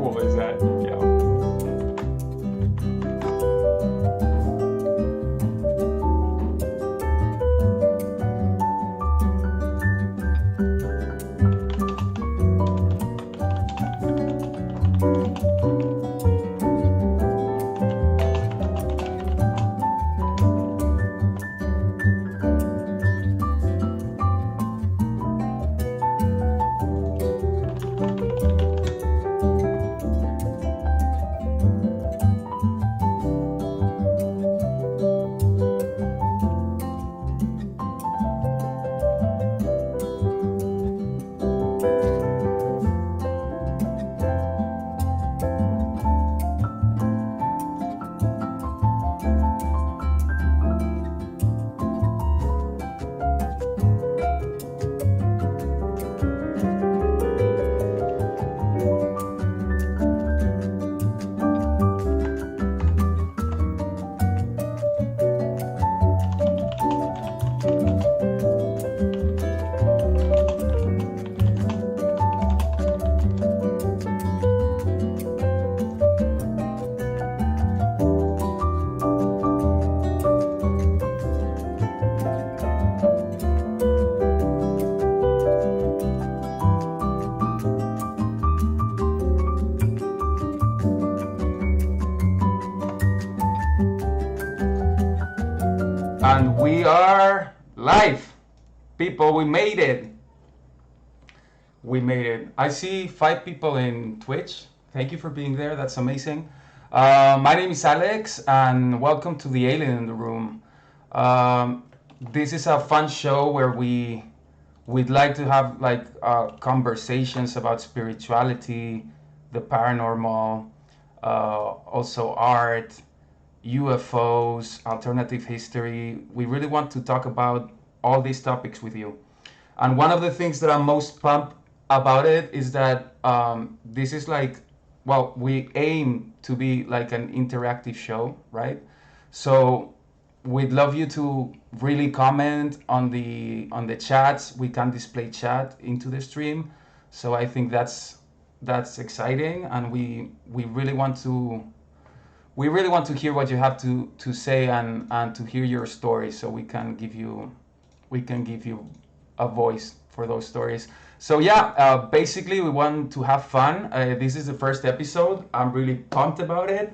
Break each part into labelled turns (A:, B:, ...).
A: cool is that? Yeah. And we are live. People, we made it. We made it. I see 5 people in Twitch. Thank you for being there. That's amazing. My name is Alex, and welcome to the Alien in the Room. This is a fun show where we'd like to have conversations about spirituality, the paranormal, also art, UFOs, alternative history. We really want to talk about all these topics with you. And one of the things that I'm most pumped about it is that this is we aim to be like an interactive show, right? So we'd love you to really comment on the chats. We can display chat into the stream. So I think that's exciting, and we really want to hear what you have to say and to hear your stories, so we can give you a voice for those stories. So yeah, basically we want to have fun. This is the first episode. I'm really pumped about it.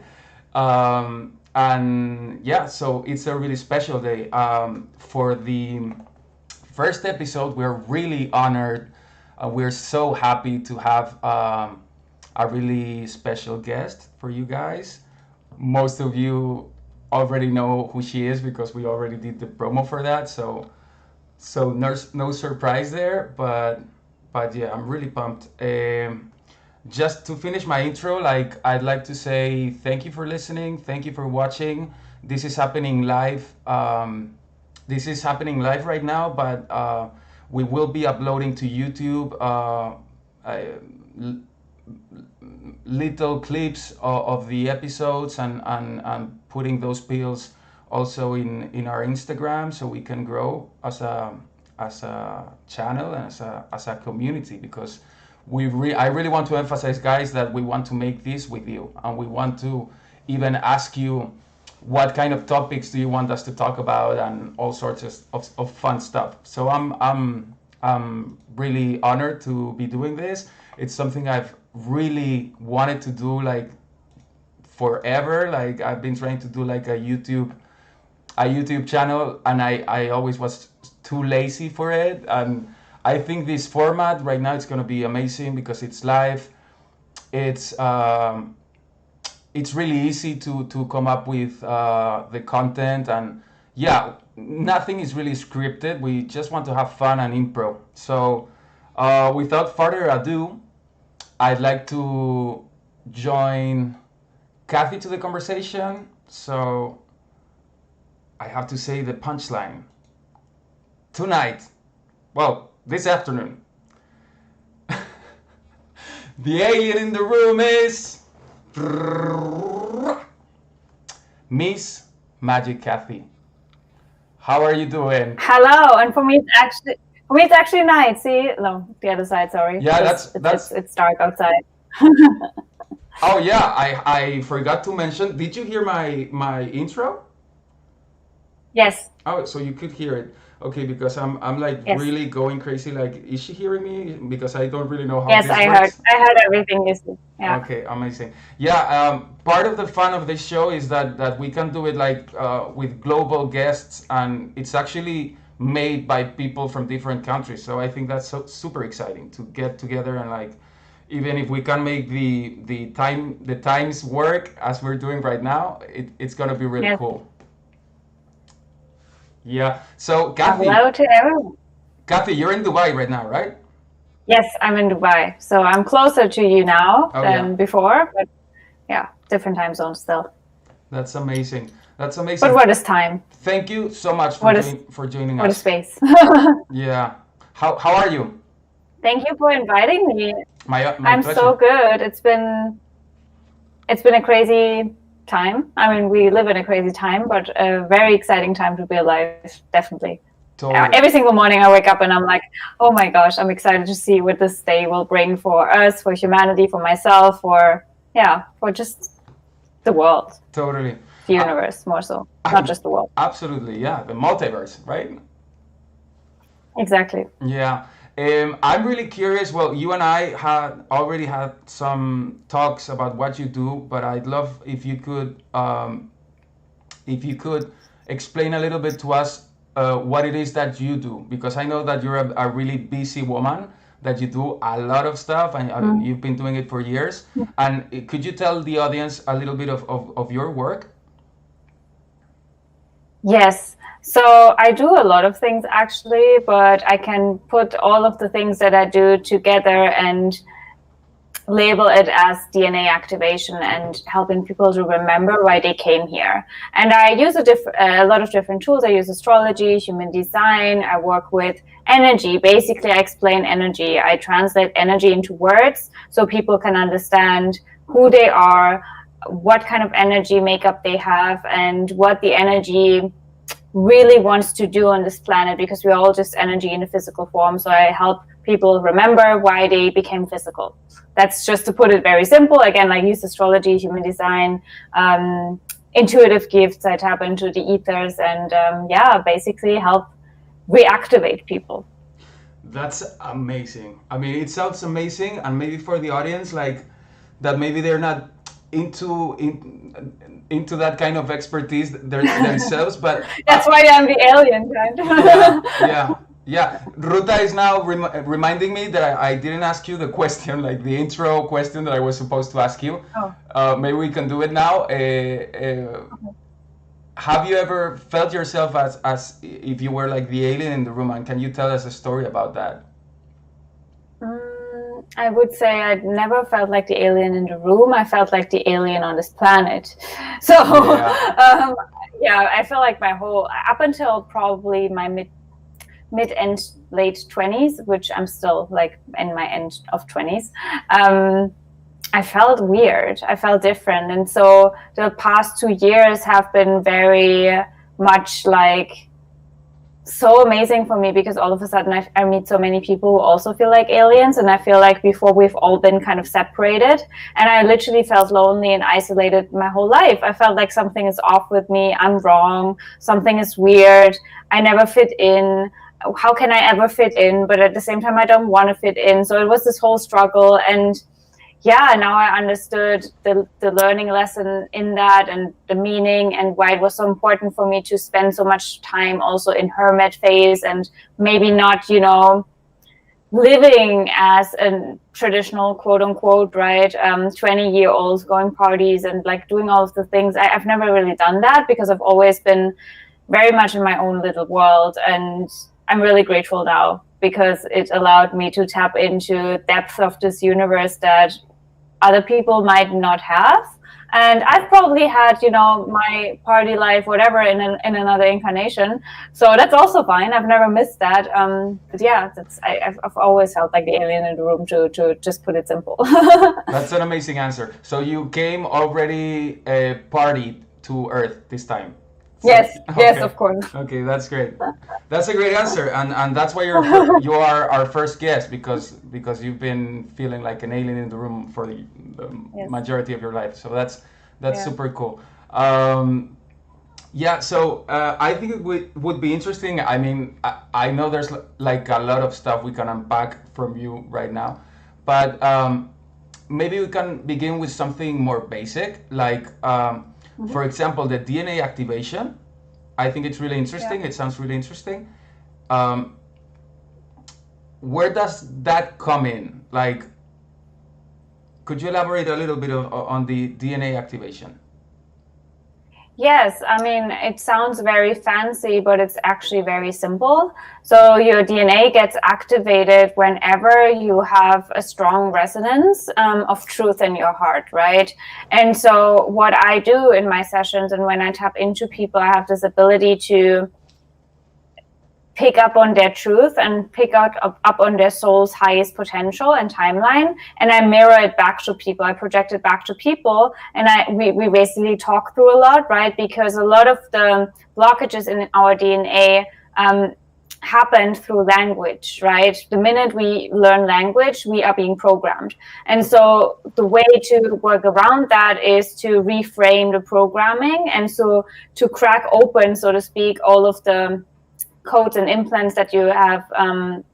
A: And yeah, so it's a really special day. For the first episode, we're really honored. We're so happy to have a really special guest for you guys. Most of you already know who she is because we already did the promo for that. So no surprise there. But yeah, I'm really pumped. Just to finish my intro, I'd like to say thank you for listening. Thank you for watching. This is happening live. This is happening live right now, but we will be uploading to YouTube little clips of the episodes and putting those pills also in our Instagram, so we can grow as a channel and as a community, because I really want to emphasize, guys, that we want to make this with you, and we want to even ask you what kind of topics do you want us to talk about, and all sorts of fun stuff. So I'm really honored to be doing this. It's something I've really wanted to do forever. I've been trying to do a YouTube channel, and I always was too lazy for it. And I think this format right now, it's going to be amazing because it's live. It's really easy to come up with the content, and yeah, nothing is really scripted. We just want to have fun and improv. So without further ado, I'd like to join Kathy to the conversation. So I have to say the punchline. Tonight, well, this afternoon, the alien in the room is Miss Magic Kathi. How are you doing?
B: Hello, and for me it's actually night. See, no, the other side. Sorry.
A: Yeah, that's
B: it's dark outside.
A: Oh yeah, I forgot to mention. Did you hear my intro?
B: Yes,
A: Oh, so you could hear it. Okay, because I'm like
B: yes,
A: really going crazy. Like, is she hearing me? Because I don't really know how
B: yes.
A: this
B: I heard.
A: works.
B: I heard everything you said. Yeah.
A: Okay, amazing. Yeah, part of the fun of this show is that we can do it like with global guests, and it's actually made by people from different countries. So I think that's super exciting to get together and like, even if we can make the times work as we're doing right now, it's gonna be really
B: Yes.
A: cool. Yeah. So
B: Hello to everyone.
A: Kathy, you're in Dubai right now, right?
B: Yes, I'm in Dubai, so I'm closer to you now
A: Oh yeah,
B: than before. But yeah, different time zone still.
A: that's amazing. That's
B: But
A: amazing.
B: what is time?
A: Thank you so much
B: What is
A: for joining
B: what is
A: us.
B: space?
A: Yeah. How are you?
B: Thank you for inviting me.
A: My
B: I'm
A: pleasure.
B: so good. It's been a crazy time. I mean, we live in a crazy time, but a very exciting time to be alive, definitely.
A: Totally.
B: Every single morning I wake up and I'm like, oh my gosh, I'm excited to see what this day will bring for us, for humanity, for myself, for just the world,
A: Totally.
B: the
A: Uh,
B: universe more so, not just the world.
A: Absolutely. Yeah. The multiverse, right?
B: Exactly.
A: Yeah. I'm really curious. Well, you and I had already had some talks about what you do, but I'd love if you could explain a little bit to us what it is that you do, because I know that you're a really busy woman, that you do a lot of stuff, and
B: Mm.
A: you've been doing it for years. And could you tell the audience a little bit of your work?
B: Yes. So I do a lot of things actually, but I can put all of the things that I do together and label it as DNA activation and helping people to remember why they came here. And I use a lot of different tools. I use astrology, human design. I work with energy. Basically, I explain energy. I translate energy into words so people can understand who they are, what kind of energy makeup they have, and what the energy really wants to do on this planet, because we're all just energy in a physical form. So I help people remember why they became physical. That's just to put it very simple. Again, I use astrology, human design, intuitive gifts. I tap into the ethers and basically help reactivate people.
A: That's amazing. I mean, it sounds amazing, and maybe for the audience, like that, maybe they're not into that kind of expertise themselves, but
B: That's why I'm the alien
A: yeah,
B: kind.
A: yeah, yeah. Ruta is now reminding me that I didn't ask you the question, like the intro question that I was supposed to ask you.
B: Oh.
A: Maybe we can do it now. Have you ever felt yourself as if you were like the alien in the room, and can you tell us a story about that?
B: I would say I'd never felt like the alien in the room. I felt like the alien on this planet. So,
A: Yeah.
B: I feel like my whole, up until probably my mid and late 20s, which I'm still like in my end of 20s, I felt weird. I felt different. And so the past 2 years have been very much like so amazing for me, because all of a sudden I meet so many people who also feel like aliens, and I feel like before we've all been kind of separated, and I literally felt lonely and isolated my whole life. I felt like something is off with me, I'm wrong, something is weird, I never fit in. How can I ever fit in? But at the same time, I don't want to fit in. So it was this whole struggle, and now I understood the learning lesson in that, and the meaning, and why it was so important for me to spend so much time also in hermit phase, and maybe not, living as a traditional quote unquote, right, 20-year-olds going parties and like doing all of the things. I've never really done that, because I've always been very much in my own little world, and I'm really grateful now, because it allowed me to tap into depth of this universe that other people might not have. And I've probably had, my party life, whatever, in another incarnation. So that's also fine. I've never missed that. But yeah, I've always felt like the alien in the room, to just put it simple.
A: That's an amazing answer. So you came already partied to Earth this time. So,
B: Yes, yes,
A: okay.
B: of course.
A: Okay, that's great. That's a great answer, and that's why you are our first guest, because you've been feeling like an alien in the room for the
B: Yes.
A: majority of your life. So that's
B: Yeah.
A: super cool. Yeah, so I think it would be interesting. I mean, I know there's like a lot of stuff we can unpack from you right now, but maybe we can begin with something more basic, like, for example, the DNA activation. I think it's really interesting.
B: Yeah.
A: It sounds really interesting. Um, where does that come in? Like, could you elaborate a little bit on the DNA activation?
B: Yes, I mean, it sounds very fancy, but it's actually very simple. So your DNA gets activated whenever you have a strong resonance of truth in your heart, right? And so what I do in my sessions and when I tap into people, I have this ability to pick up on their truth and pick up on their soul's highest potential and timeline, and I mirror it back to people. I project it back to people, and we basically talk through a lot, right? Because a lot of the blockages in our DNA happened through language, right? The minute we learn language, we are being programmed. And so the way to work around that is to reframe the programming, and so to crack open, so to speak, all of the codes and implants that you have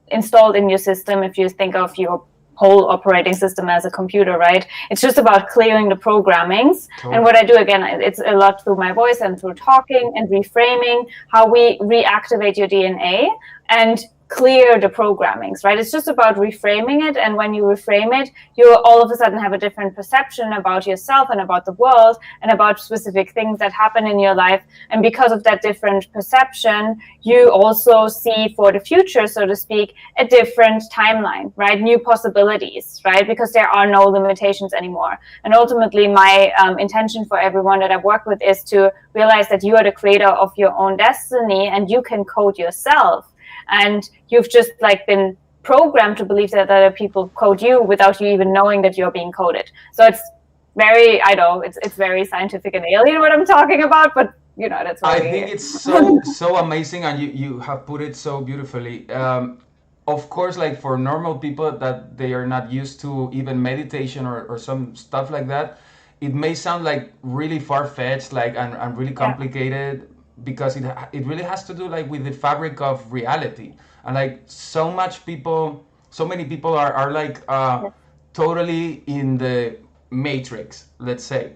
B: installed in your system. If you think of your whole operating system as a computer, right? It's just about clearing the programmings. Totally. And what I do, again, it's a lot through my voice and through talking and reframing how we reactivate your DNA and clear the programmings, right? It's just about reframing it. And when you reframe it, you all of a sudden have a different perception about yourself and about the world and about specific things that happen in your life. And because of that different perception, you also see for the future, so to speak, a different timeline, right? New possibilities, right? Because there are no limitations anymore. And ultimately, my intention for everyone that I work with is to realize that you are the creator of your own destiny and you can code yourself. And you've just like been programmed to believe that other people code you without you even knowing that you're being coded. So it's very, I know it's very scientific and alien what I'm talking about, but you know, that's what
A: I think it's so amazing, and you have put it so beautifully. Of course, like for normal people that they are not used to even meditation or some stuff like that, it may sound like really far-fetched, like and really complicated, because it really has to do like with the fabric of reality, and like so many people are like totally in the matrix, let's say.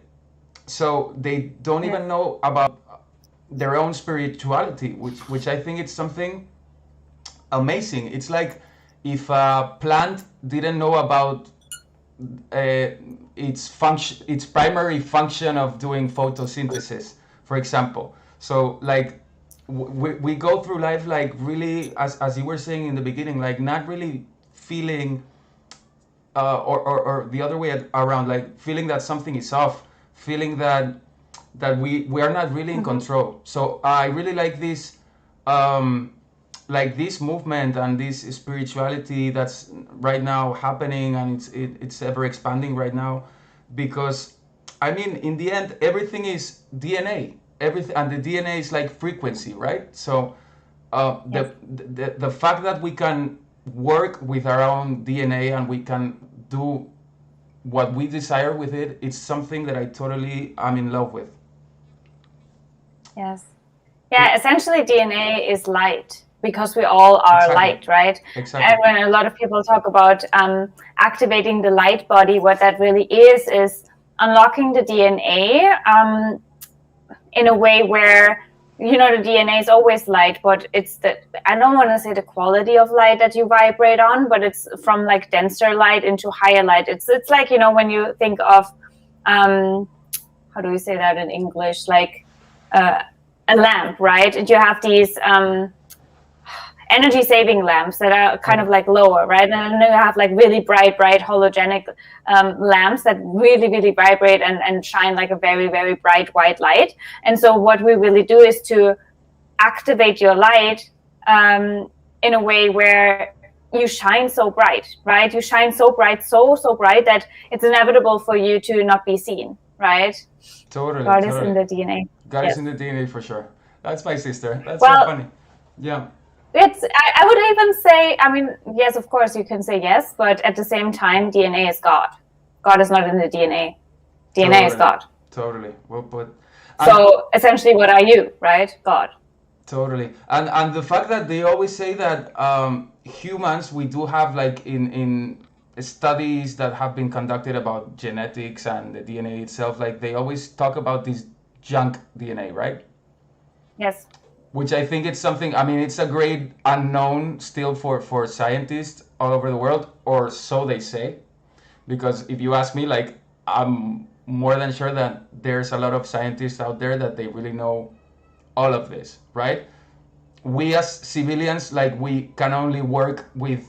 A: So they don't even know about their own spirituality, which I think it's something amazing. It's like if a plant didn't know about its primary function of doing photosynthesis, for example. So like we go through life like really, as you were saying in the beginning, like not really feeling or the other way around, like feeling that something is off, feeling that we are not really in control. So I really like this movement and this spirituality that's right now happening, and it's ever expanding right now, because I mean, in the end, everything is DNA. Everything, and the DNA is like frequency, right? So the fact that we can work with our own DNA and we can do what we desire with it, it's something that I totally am in love with.
B: Yes. Yeah, essentially DNA is light, because we all are light, right?
A: Exactly.
B: And when a lot of people talk about activating the light body, what that really is unlocking the DNA in a way where, you know, the DNA is always light, but it's I don't want to say the quality of light that you vibrate on, but it's from like denser light into higher light. It's like, you know, when you think of, how do we say that in English? Like a lamp, right? And you have these energy saving lamps that are kind of like lower, right? And then you have like really bright halogenic lamps that really vibrate and shine like a very bright white light. And so what we really do is to activate your light in a way where you shine so bright, right? You shine so bright, so bright that it's inevitable for you to not be seen, right?
A: Totally.
B: God is in the DNA.
A: God is in the DNA for sure. That's my sister. That's so
B: Well,
A: funny. Yeah.
B: I would even say, I mean, yes, of course you can say yes, but at the same time, DNA is God. God is not in the DNA. DNA is
A: Totally.
B: God.
A: Totally. Well put. And
B: So essentially, what are you, right? God.
A: totally. And the fact that they always say that humans, we do have like in studies that have been conducted about genetics and the DNA itself, like they always talk about this junk DNA, right?
B: Yes.
A: Which I think it's something, I mean, it's a great unknown still for scientists all over the world, or so they say. Because if you ask me, like, I'm more than sure that there's a lot of scientists out there that they really know all of this, right? We as civilians, like, we can only work with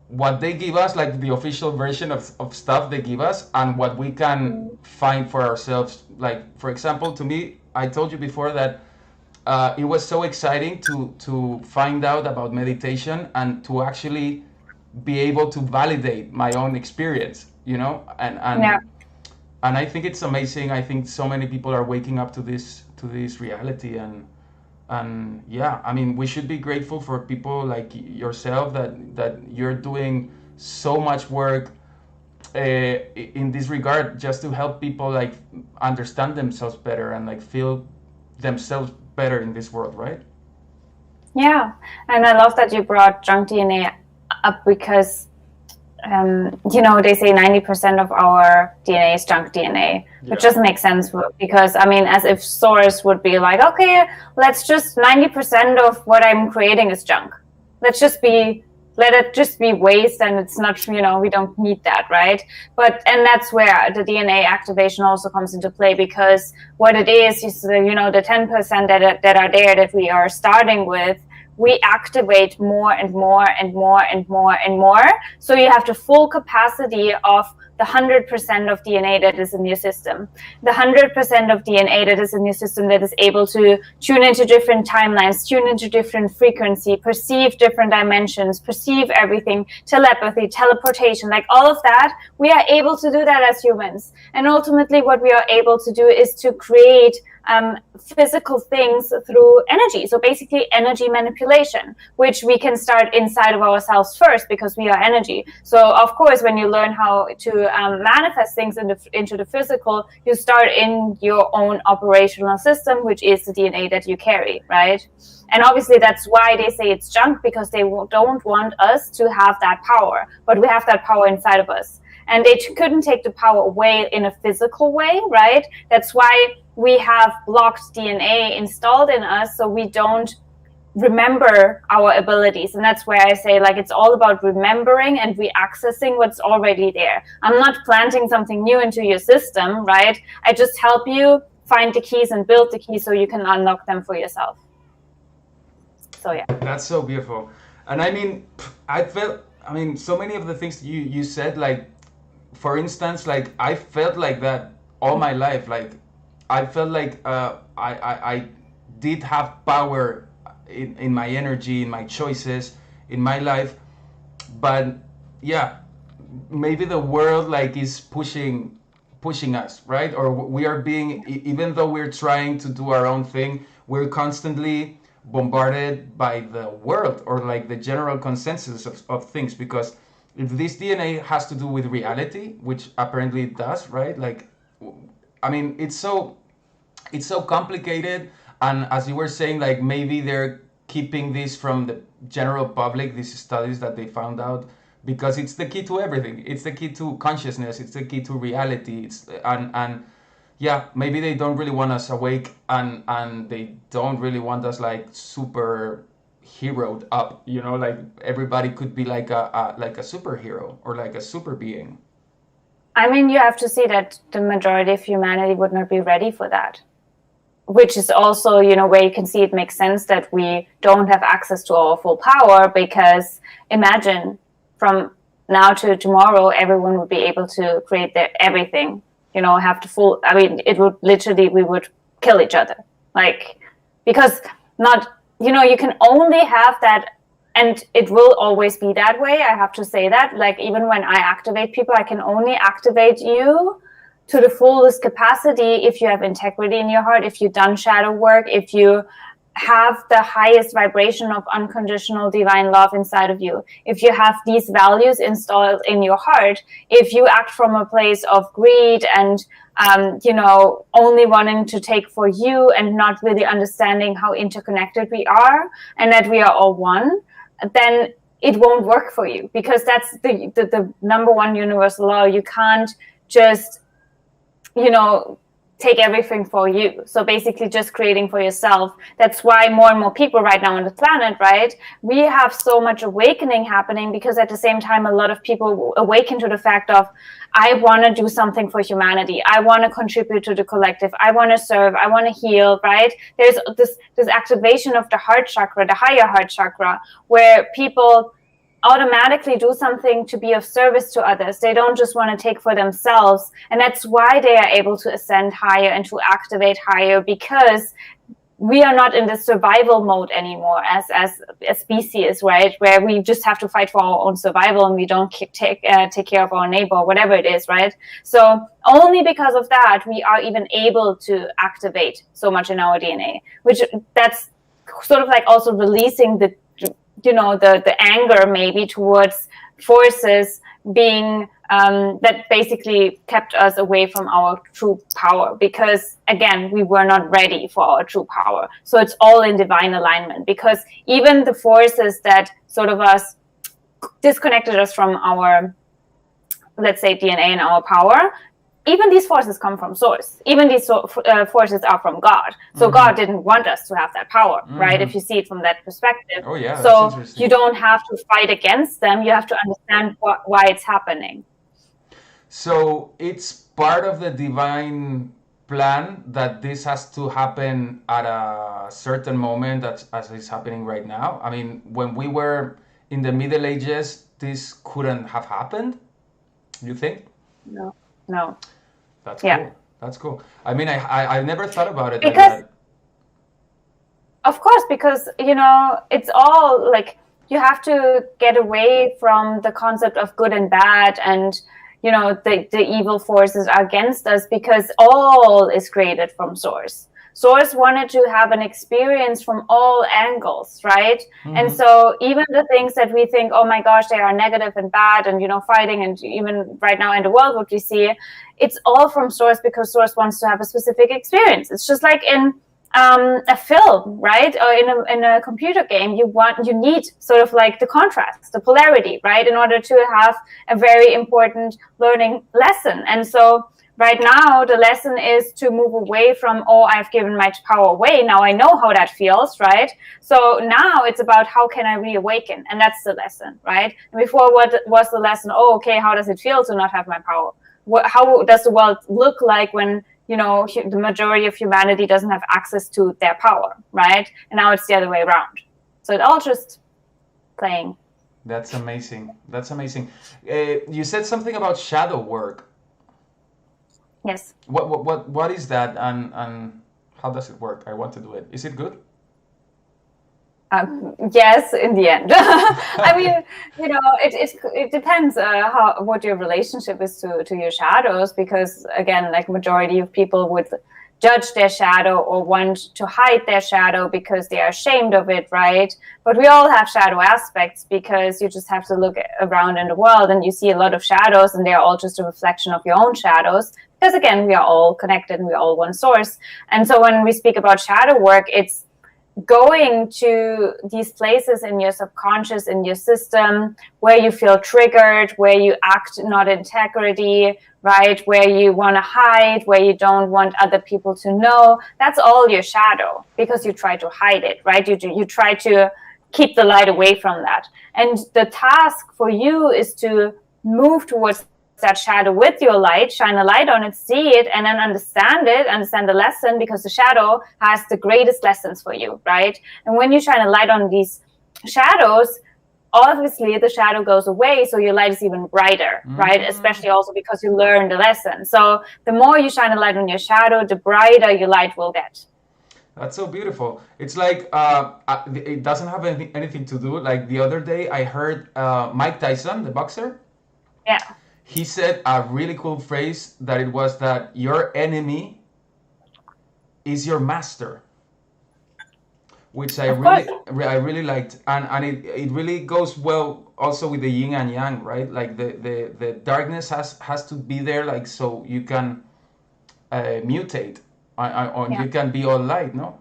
A: what they give us, like the official version of stuff they give us, and what we can find for ourselves. Like, for example, to me, I told you before that it was so exciting to find out about meditation and to actually be able to validate my own experience, you know,
B: Yeah.
A: and I think it's amazing. I think so many people are waking up to this reality, and yeah, I mean, we should be grateful for people like yourself that you're doing so much work in this regard, just to help people like understand themselves better and like feel themselves better in this world, right?
B: Yeah. And I love that you brought junk DNA up because, they say 90% of our DNA is junk DNA, which doesn't make sense because, I mean, as if Source would be like, okay, let's just 90% of what I'm creating is junk. Let it just be waste, and it's not, we don't need that, right? And that's where the DNA activation also comes into play, because what it is, the 10% that are there that we are starting with, we activate more and more and more and more and more. So you have the full capacity of the 100% of DNA that is in your system, the 100% of DNA that is in your system that is able to tune into different timelines, tune into different frequency, perceive different dimensions, perceive everything, telepathy, teleportation, like all of that. We are able to do that as humans. And ultimately what we are able to do is to create physical things through energy. So basically energy manipulation, which we can start inside of ourselves first, because we are energy. So of course, when you learn how to manifest things into the physical, you start in your own operational system, which is the DNA that you carry, right? And obviously that's why they say it's junk, because they don't want us to have that power, but we have that power inside of us. And they couldn't take the power away in a physical way, right? That's why we have blocked DNA installed in us, so we don't remember our abilities. And that's where I say, like, it's all about remembering and re-accessing what's already there. I'm not planting something new into your system, right? I just help you find the keys and build the keys so you can unlock them for yourself. So yeah.
A: That's so beautiful. And I mean, so many of the things you said, like, for instance, like, I felt like that all my life. Like, I felt like I did have power in my energy, in my choices, in my life. But yeah, maybe the world like is pushing us, right? Or we are being, even though we're trying to do our own thing, we're constantly bombarded by the world, or like the general consensus of things. Because if this DNA has to do with reality, which apparently it does, right? Like, I mean, it's so complicated. And as you were saying, like, maybe they're keeping this from the general public, these studies that they found out, because it's the key to everything. It's the key to consciousness. It's the key to reality. And yeah, maybe they don't really want us awake, and they don't really want us like super heroed up, like everybody could be like a superhero or like a super being.
B: I mean, you have to see that the majority of humanity would not be ready for that, which is also, where you can see it makes sense that we don't have access to our full power. Because imagine from now to tomorrow, everyone would be able to create everything, have the full, I mean, it would literally, we would kill each other. Like, because you can only have that, and it will always be that way. I have to say that, like, even when I activate people, I can only activate you to the fullest capacity if you have integrity in your heart, if you've done shadow work, if you have the highest vibration of unconditional divine love inside of you, if you have these values installed in your heart, if you act from a place of greed and only wanting to take for you and not really understanding how interconnected we are and that we are all one, then it won't work for you, because that's the number one universal law. You can't just take everything for you. So basically just creating for yourself. That's why more and more people right now on the planet, right? We have so much awakening happening, because at the same time, a lot of people awaken to the fact of, I want to do something for humanity. I want to contribute to the collective. I want to serve. I want to heal, right? There's this activation of the heart chakra, the higher heart chakra, where people automatically do something to be of service to others. They don't just want to take for themselves. And that's why they are able to ascend higher and to activate higher, because we are not in the survival mode anymore as a species, right? Where we just have to fight for our own survival and we don't take care of our neighbor or whatever it is, right? So only because of that, we are even able to activate so much in our DNA, which that's sort of like also releasing the anger maybe towards forces being that basically kept us away from our true power, because again, we were not ready for our true power. So it's all in divine alignment, because even the forces that sort of disconnected us from our, let's say, DNA and our power, even these forces come from source. Even these forces are from God. So God didn't want us to have that power, right? If you see it from that perspective.
A: Oh yeah.
B: So you don't have to fight against them. You have to understand why it's happening.
A: So it's part of the divine plan that this has to happen at a certain moment, as is happening right now. I mean, when we were in the Middle Ages, this couldn't have happened, you think?
B: No.
A: That's cool. That's cool. I mean, I never thought about it
B: because,
A: like that.
B: Of course, because, it's all like, you have to get away from the concept of good and bad and, the evil forces are against us, because all is created from source. Source wanted to have an experience from all angles, right? And so even the things that we think, oh my gosh, they are negative and bad and, fighting, and even right now in the world, what we see, it's all from source, because source wants to have a specific experience. It's just like in a film, right? Or in a computer game, you need sort of like the contrast, the polarity, right? In order to have a very important learning lesson. And so right now, the lesson is to move away from, oh, I've given my power away. Now I know how that feels, right? So now it's about, how can I reawaken? And that's the lesson, right? And before, what was the lesson? Oh, okay, how does it feel to not have my power? How does the world look like when, the majority of humanity doesn't have access to their power, right? And now it's the other way around. So it's all just playing.
A: That's amazing. That's amazing. You said something about shadow work.
B: Yes.
A: What is that, and how does it work? I want to do it. Is it good?
B: Yes, in the end. I mean, it depends what your relationship is to your shadows, because again, like majority of people would judge their shadow or want to hide their shadow because they are ashamed of it, right? But we all have shadow aspects, because you just have to look around in the world and you see a lot of shadows, and they are all just a reflection of your own shadows, because again, we are all connected and we are all one source. And so when we speak about shadow work, it's going to these places in your subconscious, in your system, where you feel triggered, where you act not integrity, right? Where you want to hide, where you don't want other people to know. That's all your shadow, because you try to hide it, right? You try to keep the light away from that. And the task for you is to move towards that shadow with your light, shine a light on it, see it, and then understand the lesson, because the shadow has the greatest lessons for you, right? And when you shine a light on these shadows, obviously the shadow goes away, so your light is even brighter, right? Especially also because you learn the lesson. So the more you shine a light on your shadow, the brighter your light will get.
A: That's so beautiful. It's like it doesn't have anything to do. Like the other day, I heard Mike Tyson, the boxer.
B: Yeah.
A: he said a really cool phrase that it was that your enemy is your master, which
B: Of course.
A: I really liked, and it really goes well also with the yin and yang, right? Like the darkness has to be there, like so you can mutate, on
B: Yeah.
A: you can be all light, no?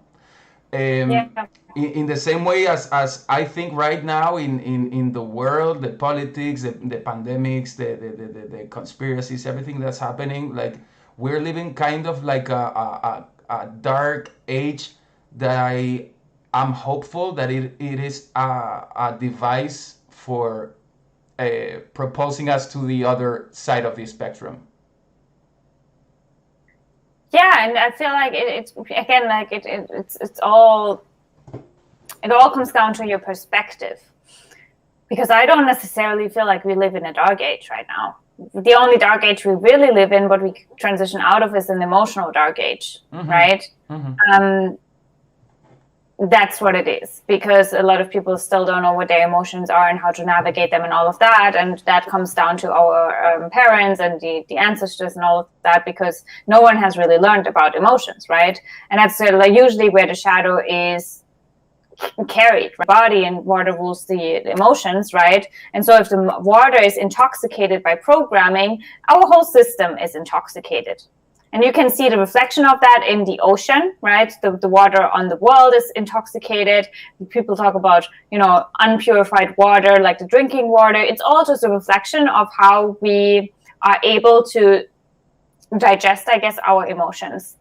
B: Yeah.
A: In the same way as I think right now in the world, the politics, the pandemics, the conspiracies, everything that's happening, like we're living kind of like a dark age that I am hopeful that it is a device for proposing us to the other side of the spectrum.
B: Yeah, and I feel like it's again like it's all, it all comes down to your perspective, because I don't necessarily feel like we live in a dark age right now. The only dark age we really live in, what we transition out of, is an emotional dark age, right? That's what it is, because a lot of people still don't know what their emotions are and how to navigate them and all of that, and that comes down to our parents and the ancestors and all of that, because no one has really learned about emotions, right? And that's like usually where the shadow is carried, right? Body, and water rules the emotions, right? And so if the water is intoxicated by programming, our whole system is intoxicated. And you can see the reflection of that in the ocean, right? The water on the world is intoxicated. People talk about, unpurified water, like the drinking water. It's all just a reflection of how we are able to digest, I guess, our emotions.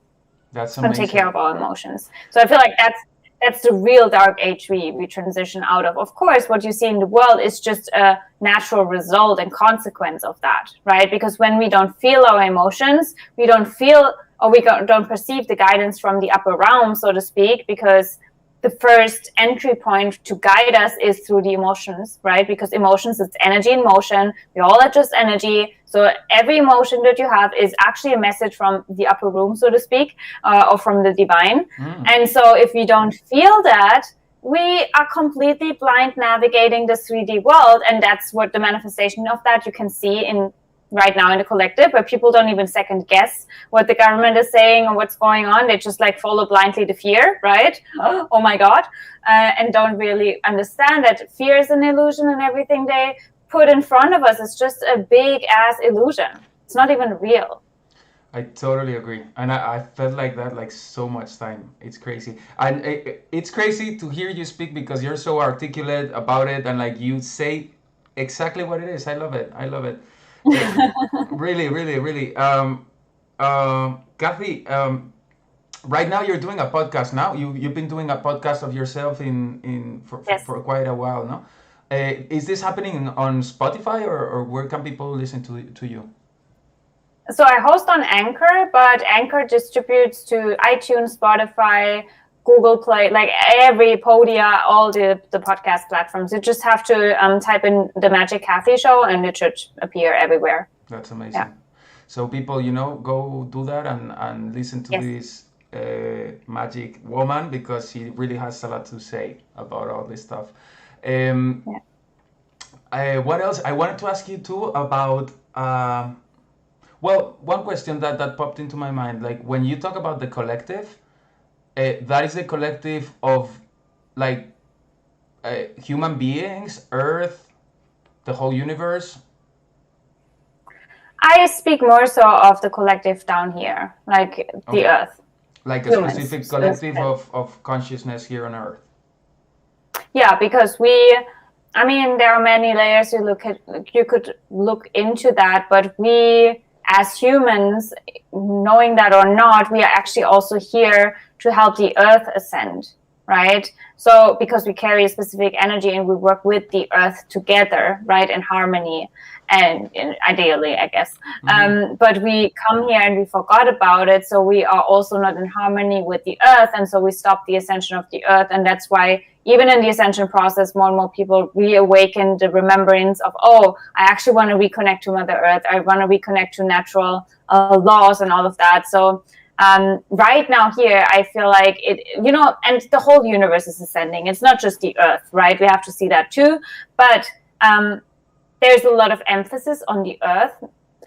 A: That's amazing.
B: And take care of our emotions. So I feel like that's the real dark age we transition out of. Of course, what you see in the world is just a natural result and consequence of that, right? Because when we don't feel our emotions, we don't feel, or we don't perceive the guidance from the upper realm, so to speak, because the first entry point to guide us is through the emotions, right? Because emotions, it's energy in motion. We all are just energy. So every emotion that you have is actually a message from the upper room, so to speak, or from the divine. And so if we don't feel that, we are completely blind navigating the 3D world. And that's what the manifestation of that you can see in right now in the collective, where people don't even second guess what the government is saying or what's going on. They just like follow blindly the fear, right? Oh my God. And don't really understand that fear is an illusion, and everything they put in front of us is just a big ass illusion. It's not even real.
A: I totally agree. And I felt like that like so much time. It's crazy. And it's crazy to hear you speak, because you're so articulate about it, and like you say exactly what it is. I love it. I love it. Really, really, really. Kathi, right now you're doing a podcast now. You've been doing a podcast of yourself
B: Yes.
A: for quite a while, no? Is this happening on Spotify, or where can people listen to you?
B: So I host on Anchor, but Anchor distributes to iTunes, Spotify, Google Play, like every Podia, all the podcast platforms. You just have to type in the Magic Kathi show, and it should appear everywhere.
A: That's amazing.
B: Yeah.
A: So people, go do that and listen to this magic woman, because she really has a lot to say about all this stuff. What else? I wanted to ask you too about, one question that popped into my mind. Like when you talk about the collective, that is a collective of like human beings, Earth, the whole universe.
B: I speak more so of the collective down here, like the Earth.
A: Like a specific collective of consciousness here on Earth.
B: Yeah, because there are many layers you could look into that, but we as humans, knowing that or not, we are actually also here to help the Earth ascend, right? So because we carry a specific energy and we work with the Earth together, right, in harmony, and ideally, I guess. But we come here and we forgot about it, so we are also not in harmony with the Earth, and so we stop the ascension of the Earth. And that's why even in the ascension process, more and more people reawaken the remembrance of, I actually want to reconnect to Mother Earth. I want to reconnect to natural laws and all of that. So right now here, I feel like it, and the whole universe is ascending. It's not just the Earth, right? We have to see that too. But there's a lot of emphasis on the Earth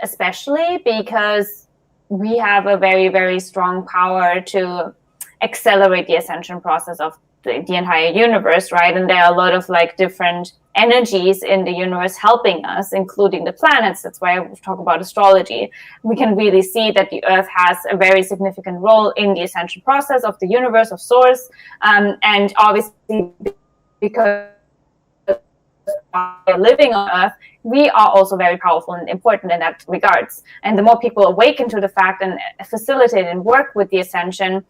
B: especially because we have a very, very strong power to accelerate the ascension process of the entire universe, right? And there are a lot of like different energies in the universe helping us, including the planets. That's why I talk about astrology. We can really see that the Earth has a very significant role in the ascension process of the universe, of Source. And obviously, because we're living on Earth, we are also very powerful and important in that regards. And the more people awaken to the fact and facilitate and work with the ascension,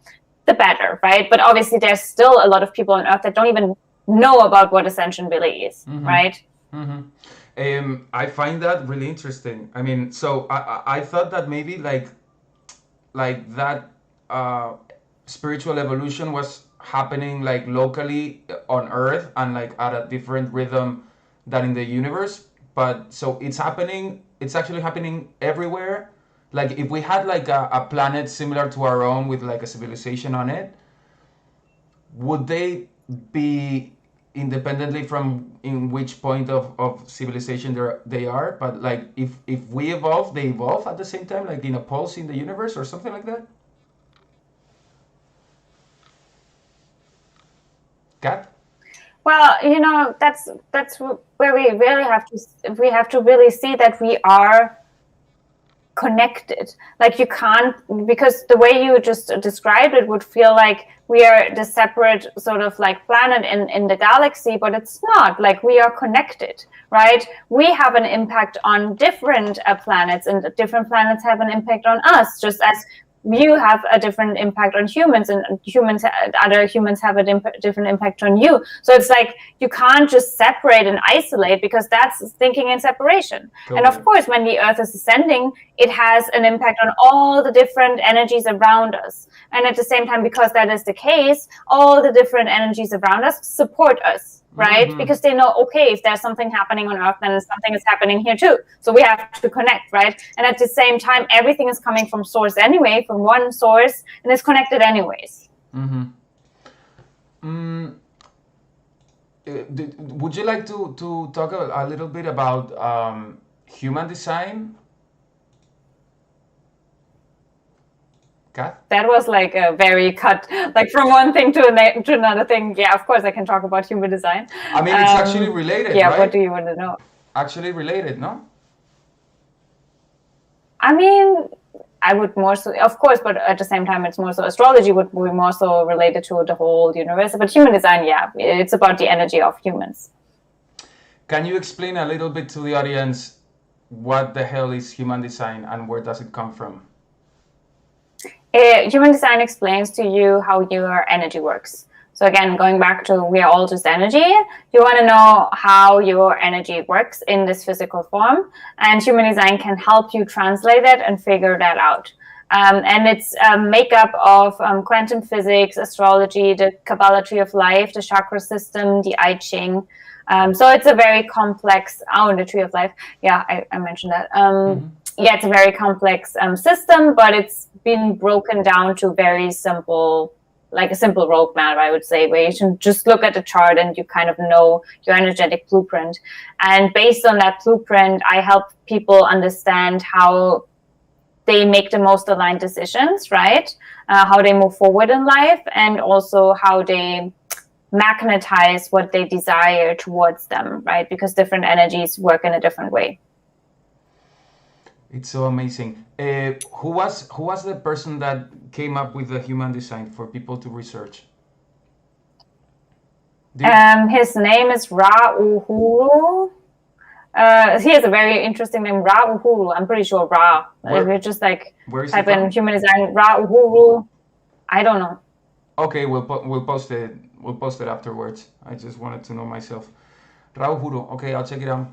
B: the better, right? But obviously there's still a lot of people on Earth that don't even know about what ascension really is, right?
A: I find that really interesting. I mean, so I thought that maybe like that spiritual evolution was happening like locally on Earth and like at a different rhythm than in the universe. But so it's actually happening everywhere. Like if we had like a planet similar to our own with like a civilization on it, would they be independently from in which point of civilization they are? But like if we evolve, they evolve at the same time, like in a pulse in the universe or something like that? Kat?
B: Well, that's where we have to really see that we are connected. Like you can't, because the way you just described it would feel like we are the separate sort of like planet in the galaxy, but it's not. Like we are connected, right? We have an impact on different planets, and different planets have an impact on us, just as you have a different impact on humans, and other humans have a different impact on you. So it's like you can't just separate and isolate, because that's thinking in separation. Totally. And of course, when the Earth is ascending, it has an impact on all the different energies around us. And at the same time, because that is the case, all the different energies around us support us, right? Because they know, okay, if there's something happening on Earth, then something is happening here too. So we have to connect, right? And at the same time, everything is coming from source anyway, from one source, and it's connected anyways.
A: Would you like to talk a little bit about human design? Kath?
B: That was like a very cut, like from one thing to another thing. Yeah, of course I can talk about human design.
A: I mean, it's actually related,
B: yeah,
A: right?
B: What do you want to know?
A: Actually related, no?
B: I mean, I would more so, of course, but at the same time, it's more so, astrology would be more so related to the whole universe. But human design, yeah, it's about the energy of humans.
A: Can you explain a little bit to the audience what the hell is human design and where does it come from?
B: Human design explains to you how your energy works. So again, going back to we are all just energy, you want to know how your energy works in this physical form, and human design can help you translate it and figure that out. And it's a makeup of quantum physics, astrology, the Kabbalah tree of life, the chakra system, the I Ching. So it's a very complex, the tree of life. Yeah, I mentioned that. Yeah, it's a very complex system, but it's been broken down to very simple, like a simple roadmap, I would say, where you can just look at the chart and you kind of know your energetic blueprint. And based on that blueprint, I help people understand how they make the most aligned decisions, right? How they move forward in life, and also how they magnetize what they desire towards them, right? Because different energies work in a different way.
A: It's so amazing. Who was the person that came up with the human design for people to research?
B: His name is Ra Uhuru. He has a very interesting name, Ra Uhuru. I'm pretty sure Ra. If you just like type in human design, Ra Uhuru. I don't know.
A: Okay, we'll post it. We'll post it afterwards. I just wanted to know myself. Ra Uhuru. Okay, I'll check it out.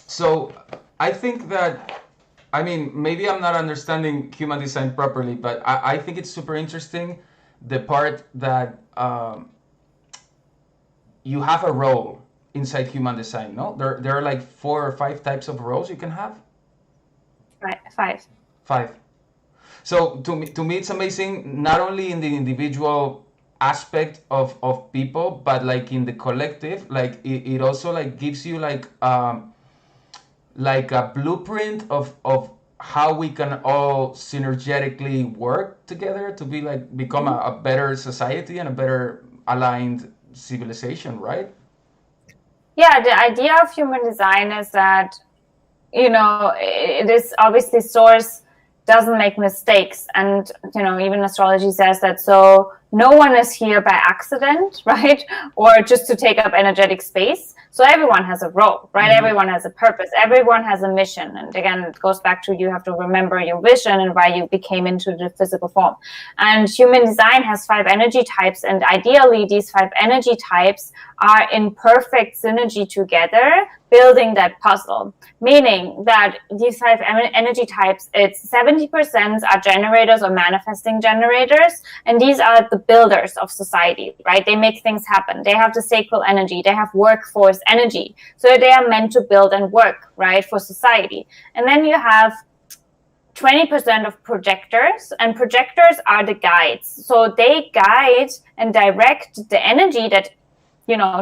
A: So I think that, I mean, maybe I'm not understanding human design properly, but I think it's super interesting, the part that you have a role inside human design, no? There are like 4 or 5 types of roles you can have?
B: Right, 5.
A: So to me it's amazing, not only in the individual aspect of people, but like in the collective, like it also like gives you like like a blueprint of how we can all synergetically work together to be like become a better society and a better aligned civilization, right?
B: Yeah, the idea of human design is that, it is obviously source doesn't make mistakes. And, even astrology says that. So no one is here by accident, right? Or just to take up energetic space. So everyone has a role, right? Mm-hmm. Everyone has a purpose. Everyone has a mission. And again, it goes back to you have to remember your vision and why you became into the physical form. And human design has 5 energy types. And ideally, these 5 energy types are in perfect synergy together, building that puzzle. Meaning that these 5 energy types, it's 70% are generators or manifesting generators. And these are the builders of society, right? They make things happen. They have the sacral energy. They have workforce energy. So they are meant to build and work, right, for society. And then you have 20% of projectors, and projectors are the guides. So they guide and direct the energy that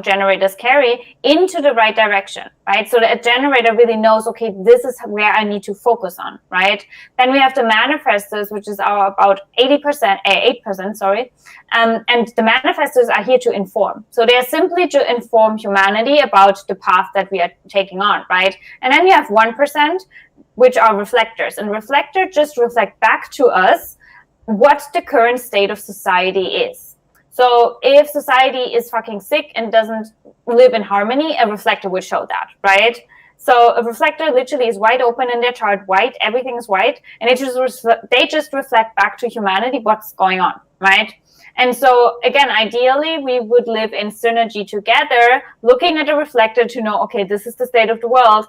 B: generators carry into the right direction, right? So the generator really knows, okay, this is where I need to focus on, right? Then we have the manifestors, which is about 8%, sorry. And the manifestors are here to inform. So they are simply to inform humanity about the path that we are taking on, right? And then you have 1%, which are reflectors. And reflectors just reflect back to us what the current state of society is. So if society is fucking sick and doesn't live in harmony, a reflector would show that, right? So a reflector literally is wide open in their chart, white, everything is white, and they just reflect back to humanity what's going on, right? And so again, ideally, we would live in synergy together, looking at a reflector to know, okay, this is the state of the world.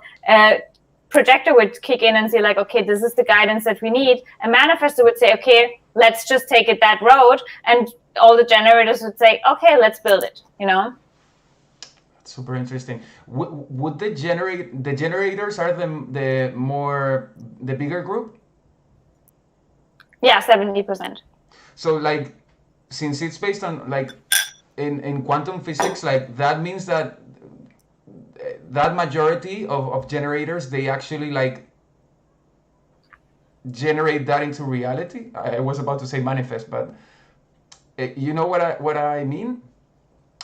B: Projector would kick in and say like, okay, this is the guidance that we need. A manifestor would say, okay, let's just take it that road. And all the generators would say, okay, let's build it,
A: That's super interesting. Would the generators are the bigger group?
B: Yeah, 70%.
A: So like, since it's based on like in quantum physics, like that means that majority of generators, they actually like generate that into reality. I was about to say manifest, but you know what I mean?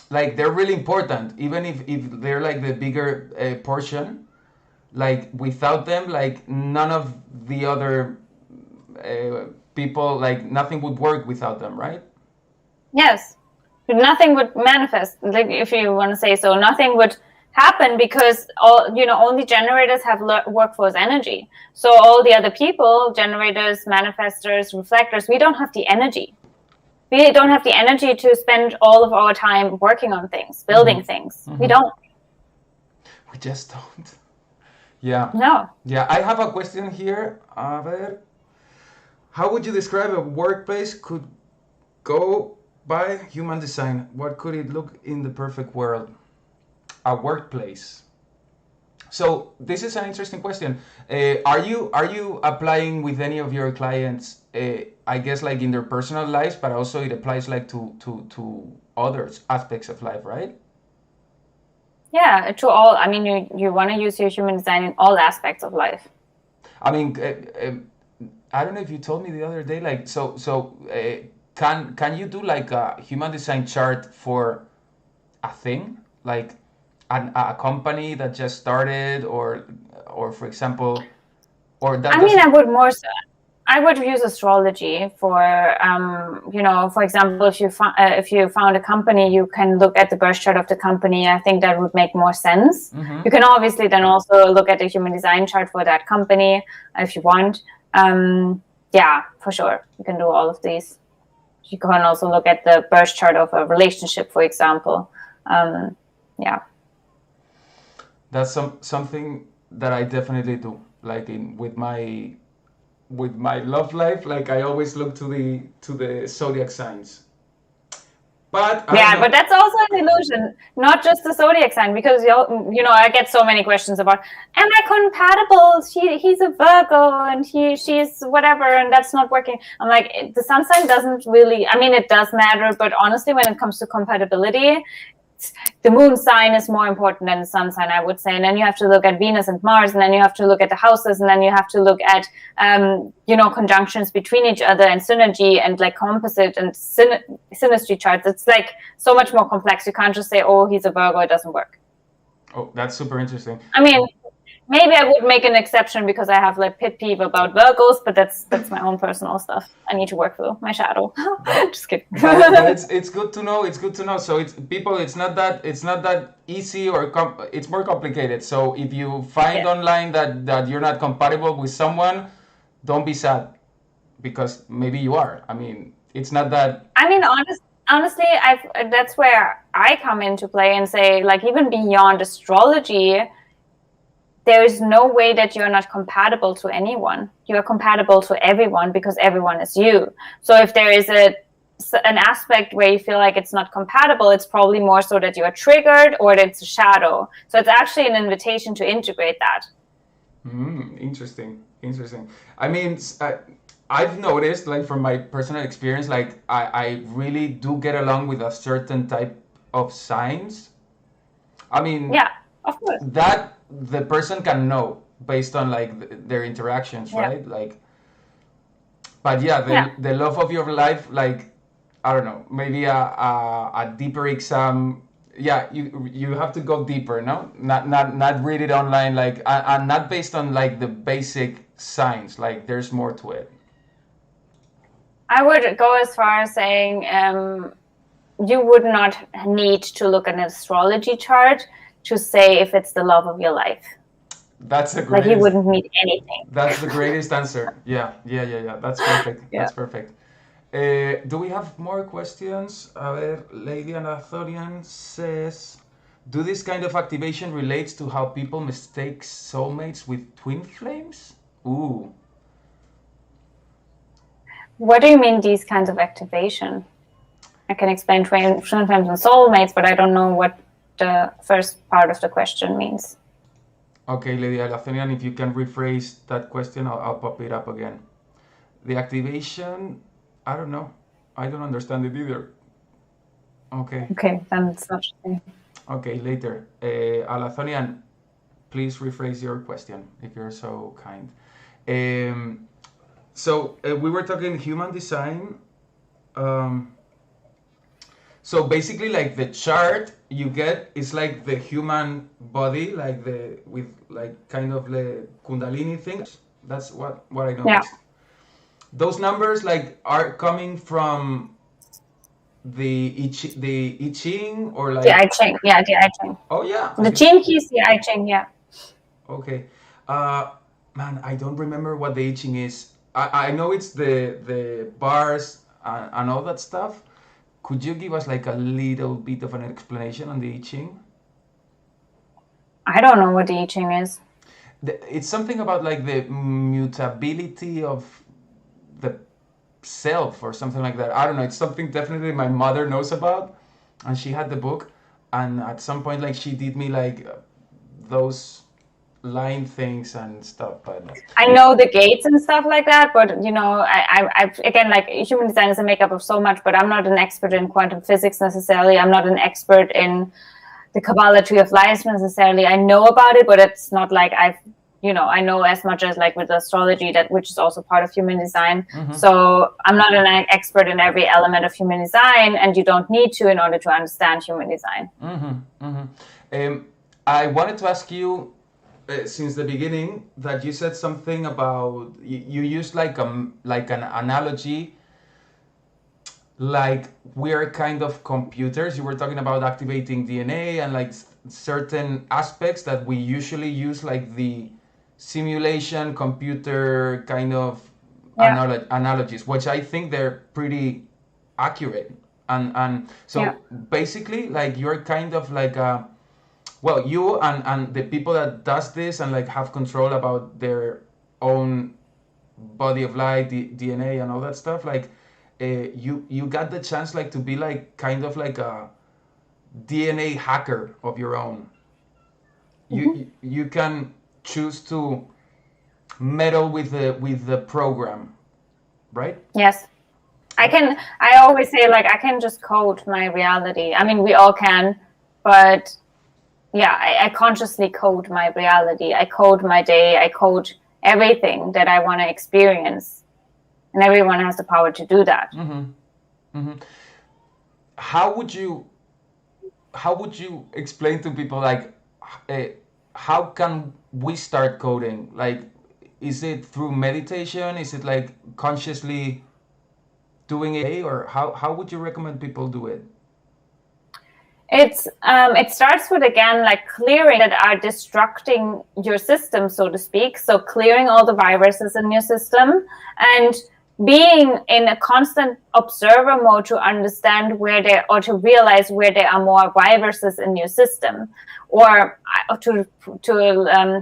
A: Like they're really important, even if they're like the bigger portion. Like without them, like none of the other people, like nothing would work without them, right?
B: Yes, nothing would manifest. Like if you want to say so, nothing would happen because only generators have workforce energy. So all the other people, generators, manifestors, reflectors, we don't have the energy. We don't have the energy to spend all of our time working on things, building things. We don't.
A: We just don't. Yeah.
B: No.
A: Yeah, I have a question here. How would you describe a workplace could go by human design? What could it look in the perfect world? A workplace. So this is an interesting question. Are you applying with any of your clients? I guess like in their personal lives, but also it applies like to other aspects of life, right?
B: Yeah, to all. I mean, you want to use your human design in all aspects of life.
A: I mean, I don't know if you told me the other day, like can you do like a human design chart for a thing, like a company that just started, or for example, or that?
B: I mean, I would use astrology for, for example, if you found a company, you can look at the birth chart of the company. I think that would make more sense. Mm-hmm. You can obviously then also look at the human design chart for that company if you want. Yeah, for sure. You can do all of these. You can also look at the birth chart of a relationship, for example. Yeah.
A: That's something that I definitely do. Like with my love life, like I always look to the zodiac signs. But
B: but that's also an illusion, not just the zodiac sign, because I get so many questions about, am I compatible? He's a Virgo and she's whatever, and that's not working. I'm like, the sun sign doesn't really. I mean, it does matter, but honestly, when it comes to compatibility, the moon sign is more important than the sun sign, I would say. And then you have to look at Venus and Mars, and then you have to look at the houses, and then you have to look at, conjunctions between each other and synergy and like composite and synastry charts. It's like so much more complex. You can't just say, oh, he's a Virgo, it doesn't work.
A: Oh, that's super interesting.
B: I mean, maybe I would make an exception because I have like pet peeve about Virgos, but that's my own personal stuff. I need to work through my shadow. Just kidding.
A: But it's good to know. It's good to know. So it's not that easy, or it's more complicated. So if you find online that you're not compatible with someone, don't be sad, because maybe you are. I mean, it's not that.
B: I mean, honestly, that's where I come into play and say, like, even beyond astrology, there is no way that you're not compatible to anyone. You are compatible to everyone because everyone is you. So if there is an aspect where you feel like it's not compatible, it's probably more so that you are triggered or that it's a shadow. So it's actually an invitation to integrate that.
A: Interesting. I mean, I've noticed, like, from my personal experience, like I really do get along with a certain type of signs. I mean,
B: yeah, of course,
A: that the person can know based on like their interactions, right? Like, but the love of your life, like, I don't know, maybe a deeper exam. Yeah, you have to go deeper, no? Not read it online, like, and not based on like the basic signs. Like, there's more to it.
B: I would go as far as saying you would not need to look at an astrology chart to say if it's the love of your life.
A: That's the greatest.
B: Like, you wouldn't need anything.
A: That's the greatest answer. Yeah. That's perfect. That's perfect. Do we have more questions? A ver, Lady Anathorian says, do this kind of activation relates to how people mistake soulmates with twin flames? Ooh.
B: What do you mean, these kinds of activation? I can explain twin flames and soulmates, but I don't know what the first part of the question means.
A: Okay, Lady Anathorian, if you can rephrase that question, I'll pop it up again. The activation, I don't know. I don't understand it either. Okay.
B: Okay, then it's not.
A: Okay, later. Alathonian, please rephrase your question if you're so kind. So we were talking human design. So basically, like, the chart you get is like the human body, like with like kind of the Kundalini thing. That's what I noticed. Yeah. Those numbers, like, are coming from the I Ching, or like
B: the I Ching. Yeah, the I Ching.
A: Oh yeah.
B: The Gene Keys, the I Ching. Yeah.
A: Okay. Man, I don't remember what the I Ching is. I know it's the bars and all that stuff. Could you give us like a little bit of an explanation on the I Ching?
B: I don't know what the I Ching is.
A: It's something about like the mutability of the self or something like that. I don't know. It's something definitely my mother knows about, and she had the book, and at some point, like, she did me like those line things and stuff. But
B: I know the gates and stuff like that, but you know, I again, like, human design is a makeup of so much, but I'm not an expert in quantum physics necessarily. I'm not an expert in the Kabbalah tree of life necessarily. I know about it, but it's not like I know as much as like with astrology, which is also part of human design. Mm-hmm. So I'm not an expert in every element of human design, and you don't need to in order to understand human design.
A: Mm-hmm. Mm-hmm. I wanted to ask you, since the beginning, that you said something about you used like an analogy, like we're kind of computers. You were talking about activating DNA and like certain aspects that we usually use, like the simulation computer kind of analogies, which I think they're pretty accurate. And so basically, like, you're kind of like you and the people that does this and like have control about their own body of light, DNA and all that stuff, like you got the chance like to be like kind of like a DNA hacker of your own. Mm-hmm. You can choose to meddle with the program, right?
B: Yes. I always say, like, I can just code my reality. I mean, we all can, But yeah, I consciously code my reality. I code my day. I code everything that I want to experience. And everyone has the power to do that.
A: How would you explain to people, like, how can we start coding? Like, is it through meditation? Is it like consciously doing it, or how would you recommend people do it?
B: It starts with, again, like clearing that are destructing your system, so to speak. So clearing all the viruses in your system and being in a constant observer mode to understand or to realize where there are more viruses in your system. Or to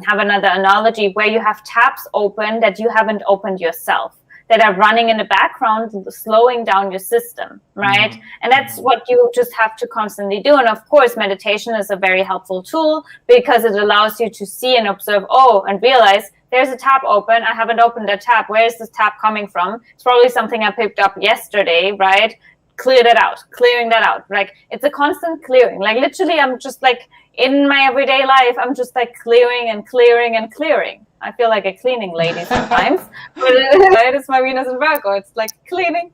B: have another analogy, where you have tabs open that you haven't opened yourself, that are running in the background, slowing down your system, right? And that's what you just have to constantly do. And of course, meditation is a very helpful tool because it allows you to see and observe, and realize there's a tab open. I haven't opened that tab. Where is this tab coming from? It's probably something I picked up yesterday, right? Clearing that out. Like, it's a constant clearing. Like, literally, I'm just like, in my everyday life, I'm just like clearing and clearing and clearing. I feel like a cleaning lady sometimes, but it's my Venus and Virgo. It's like cleaning.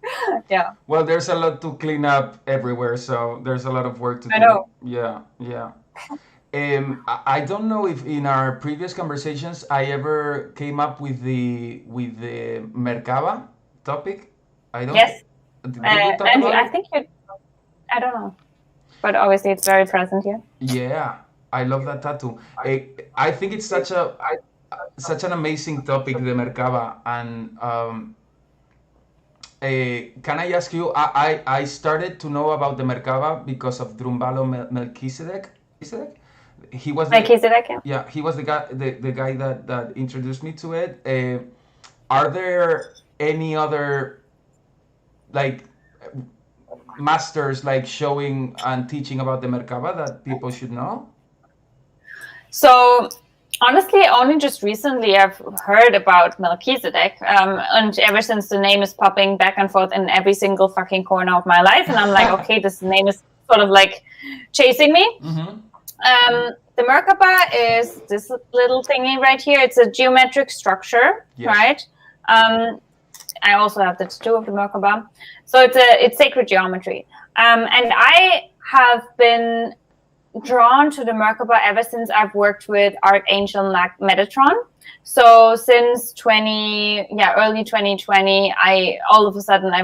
B: Yeah.
A: Well, there's a lot to clean up everywhere, so there's a lot of work to do.
B: I know.
A: Yeah. I don't know if in our previous conversations I ever came up with the Merkaba topic. I don't.
B: Yes.
A: And
B: I think you. I don't know, but obviously it's very present here.
A: Yeah, I love that tattoo. I think it's such an amazing topic, the Merkaba. And can I ask you? I started to know about the Merkaba because of Drumbalo Melchizedek. He was
B: Melchizedek.
A: Yeah, he was the guy that introduced me to it. Are there any other like masters like showing and teaching about the Merkaba that people should know?
B: So honestly, only just recently I've heard about Melchizedek, and ever since the name is popping back and forth in every single fucking corner of my life, and I'm like, okay, this name is sort of like chasing me. The Merkaba is this little thingy right here. It's a geometric structure, right? I also have the tattoo of the Merkaba. So it's sacred geometry. And I have been drawn to the Merkaba ever since I've worked with Archangel Metatron. So since early 2020, I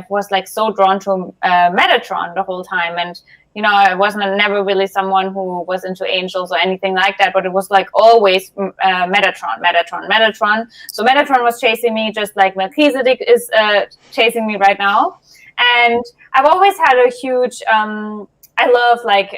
B: was like so drawn to Metatron the whole time. And I never really someone who was into angels or anything like that, but it was like always Metatron. So Metatron was chasing me just like Melchizedek is chasing me right now. And I've always had a huge, I love like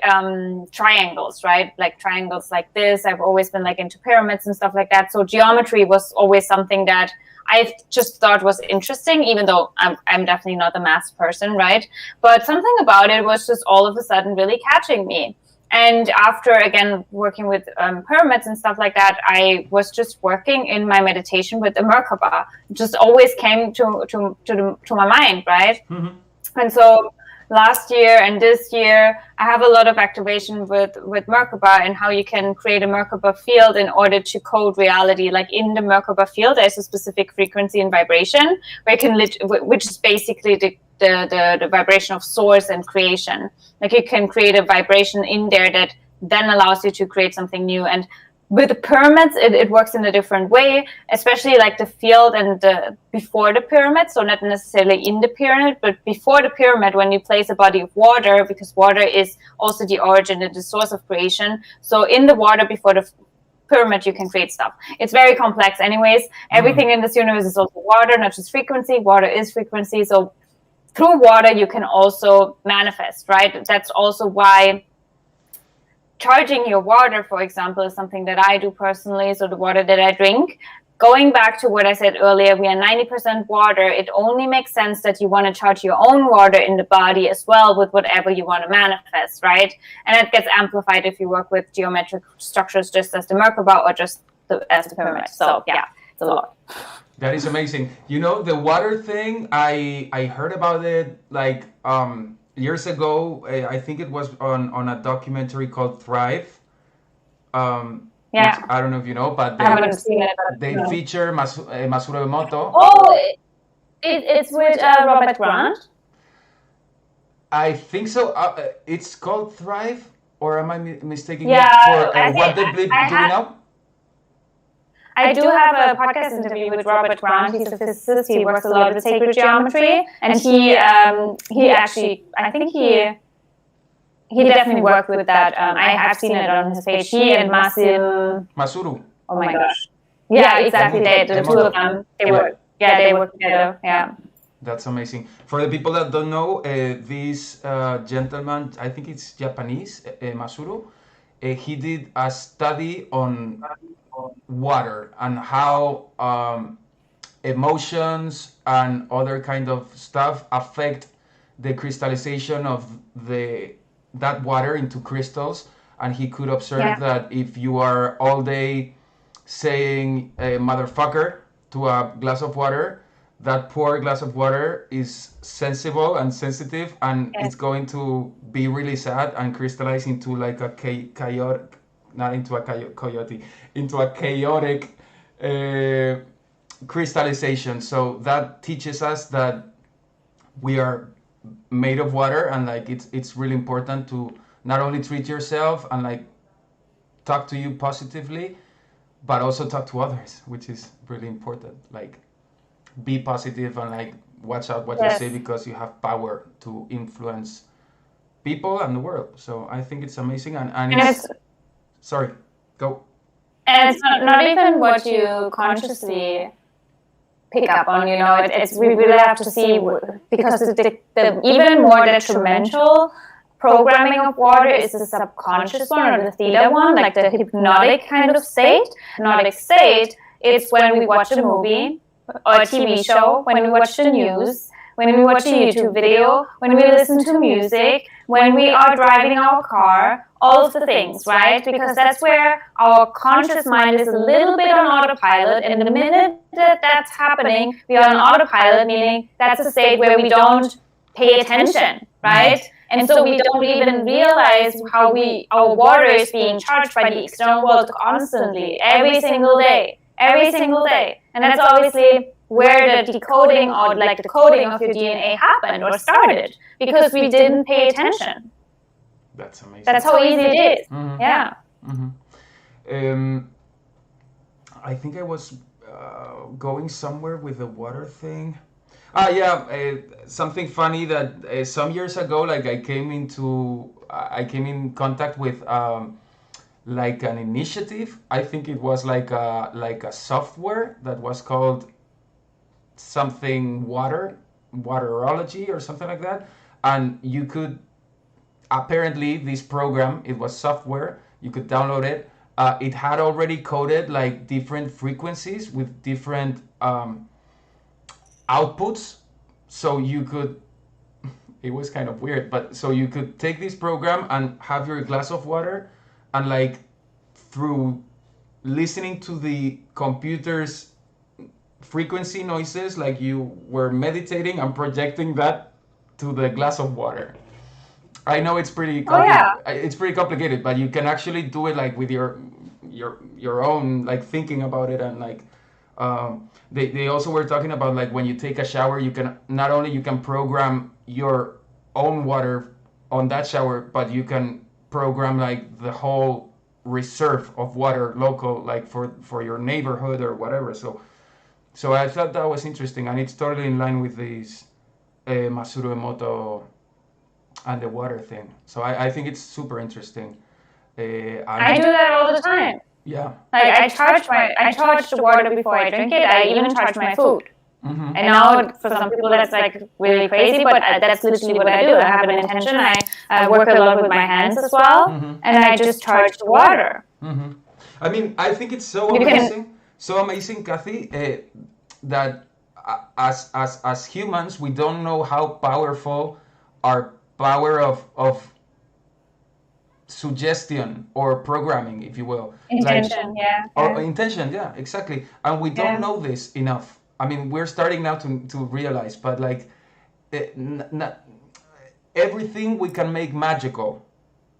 B: triangles, right? Like triangles like this. I've always been like into pyramids and stuff like that. So geometry was always something that I just thought was interesting, even though I'm definitely not the math person, right? But something about it was just all of a sudden really catching me. And after, again, working with pyramids and stuff like that, I was just working in my meditation with the Merkaba. It just always came to my mind, right? And so last year and this year, I have a lot of activation with Merkaba and how you can create a Merkaba field in order to code reality. Like in the Merkaba field, there's a specific frequency and vibration where you can which is basically the vibration of source and creation. Like you can create a vibration in there that then allows you to create something new. And with the pyramids, it works in a different way, especially like the field and before the pyramid. So not necessarily in the pyramid, but before the pyramid, when you place a body of water, because water is also the origin and the source of creation. So in the water before the pyramid, you can create stuff. It's very complex anyways. Everything in this universe is also water, not just frequency. Water is frequency. So through water, you can also manifest, right? That's also why charging your water, for example, is something that I do personally. So the water that I drink, going back to what I said earlier, we are 90% water. It only makes sense that you want to charge your own water in the body as well with whatever you want to manifest, right? And it gets amplified if you work with geometric structures just as the Merkaba or just as the pyramid. So yeah, it's a lot.
A: That is amazing. The water thing, I heard about it like years ago, I think it was on a documentary called Thrive, which
B: Yeah,
A: I don't know if you know, but
B: I haven't seen it, but
A: they
B: no.
A: feature Masuro Emoto.
B: Oh, it's with Robert Grant.
A: I think so. It's called Thrive, or am I mistaking
B: Yeah,
A: it for
B: I think
A: What the Bleep
B: I
A: Do We
B: have.
A: Know?
B: I do have a podcast interview with Robert Grant. He's a physicist. He works a lot with sacred geometry, and he actually, I think he definitely worked with that. I have seen it on his page. He and Masim.
A: Masuru.
B: Oh my gosh. Yeah, exactly. The two of them. They
A: Yeah.
B: work. Yeah, they work together. Yeah.
A: That's amazing. For the people that don't know, this gentleman, I think it's Japanese, Masuru, he did a study on water and how emotions and other kind of stuff affect the crystallization of that water into crystals. And he could observe
B: Yeah.
A: that if you are all day saying motherfucker to a glass of water, that poor glass of water is sensible and sensitive, and
B: Yes.
A: it's going to be really sad and crystallize into like a chaotic, not into a coyote, into a chaotic crystallization. So that teaches us that we are made of water, and like it's really important to not only treat yourself and like talk to you positively, but also talk to others, which is really important. Like be positive and like watch out what you say,
B: Yes.
A: because you have power to influence people and the world. So I think it's amazing, and
B: And
A: it's
B: it's
A: sorry, go.
B: and it's not even what you consciously pick up on. It's we really have to see, because the even more detrimental programming of water is the subconscious one, or the theta one, like the hypnotic kind of state. Hypnotic state, it's when we watch a movie or a TV show, when we watch the news, when we watch a YouTube video, when we listen to music, when we are driving our car, all of the things, right? Because that's where our conscious mind is a little bit on autopilot, and the minute that that's happening, we are on autopilot, meaning that's a state where we don't pay attention, right? And so we don't even realize how our water is being charged by the external world constantly, every single day. And that's obviously where the decoding, or like the coding of your DNA happened or started, because we didn't pay attention.
A: That's amazing.
B: That's how easy it is.
A: Mhm.
B: Yeah.
A: I think I was going somewhere with the water thing. Ah, yeah. Something funny that some years ago, like I came in contact with like an initiative. I think it was like a software that was called something waterology or something like that, and you could apparently this program, it was software, you could download it. It had already coded like different frequencies with different outputs, so you could it was kind of weird, but so you could take this program and have your glass of water, and like through listening to the computer's frequency noises, like you were meditating and projecting that to the glass of water. I know it's pretty it's pretty complicated, but you can actually do it like with your own like thinking about it, and like they also were talking about like when you take a shower, you can not only you can program your own water on that shower, but you can program like the whole reserve of water local, like for your neighborhood or whatever. So I thought that was interesting, and it's totally in line with this Masuru Emoto and the water thing. So I think it's super interesting.
B: I do that all the time.
A: Yeah.
B: Like I charge the water before I drink it. I even charge my food.
A: Mm-hmm.
B: I know for some people that's like really crazy, but that's literally what I do. I have an intention. I work a lot with my hands as well, and I just charge the water.
A: Mm-hmm. I mean, I think it's so amazing, Kathy, that as humans, we don't know how powerful our power of suggestion or programming, if you will.
B: Intention,
A: like,
B: yeah.
A: Or intention, yeah, exactly. And we don't know this enough. I mean, we're starting now to realize, but like, everything we can make magical.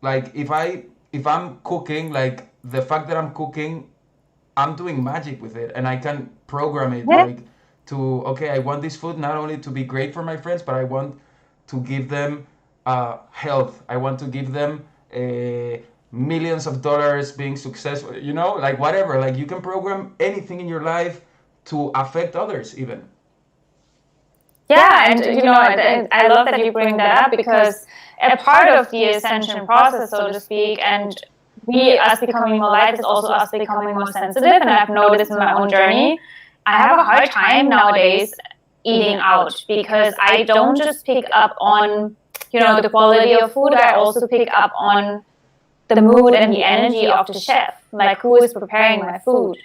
A: Like if I'm cooking, like the fact that I'm cooking, I'm doing magic with it, and I can program it
B: Yeah.
A: like to, okay, I want this food not only to be great for my friends, but I want to give them health. I want to give them millions of dollars being successful. You know, like whatever. Like you can program anything in your life to affect others, even.
B: Yeah, and I love that you bring that up, because a part of the ascension process, so to speak, and us becoming more light, is also us becoming more sensitive. And I've noticed in my own journey, I have a hard time nowadays eating out, because I don't just pick up on, the quality of food. I also pick up on the mood and the energy of the chef, like who is preparing my food.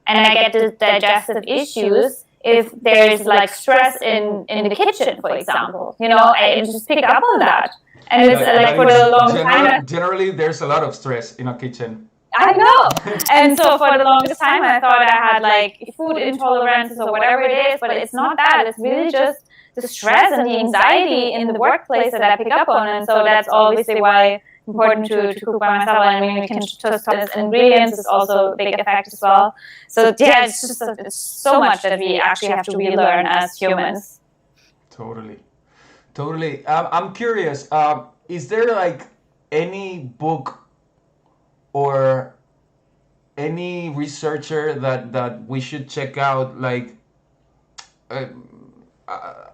B: And I get the digestive issues if there's like stress in the kitchen, for example. I just pick up on that. And it's like for the long time.
A: Generally, there's a lot of stress in a kitchen.
B: I know. And so for the longest time, I thought I had like food intolerances or whatever it is, but it's not that. It's really just the stress and the anxiety in the workplace that I pick up on. And so that's obviously why important to cook by myself. I mean, we can just talk about ingredients is also a big effect as well. So yeah, it's just it's so much that we actually have to relearn as humans.
A: Totally. I'm curious. Is there like any book or any researcher that we should check out, like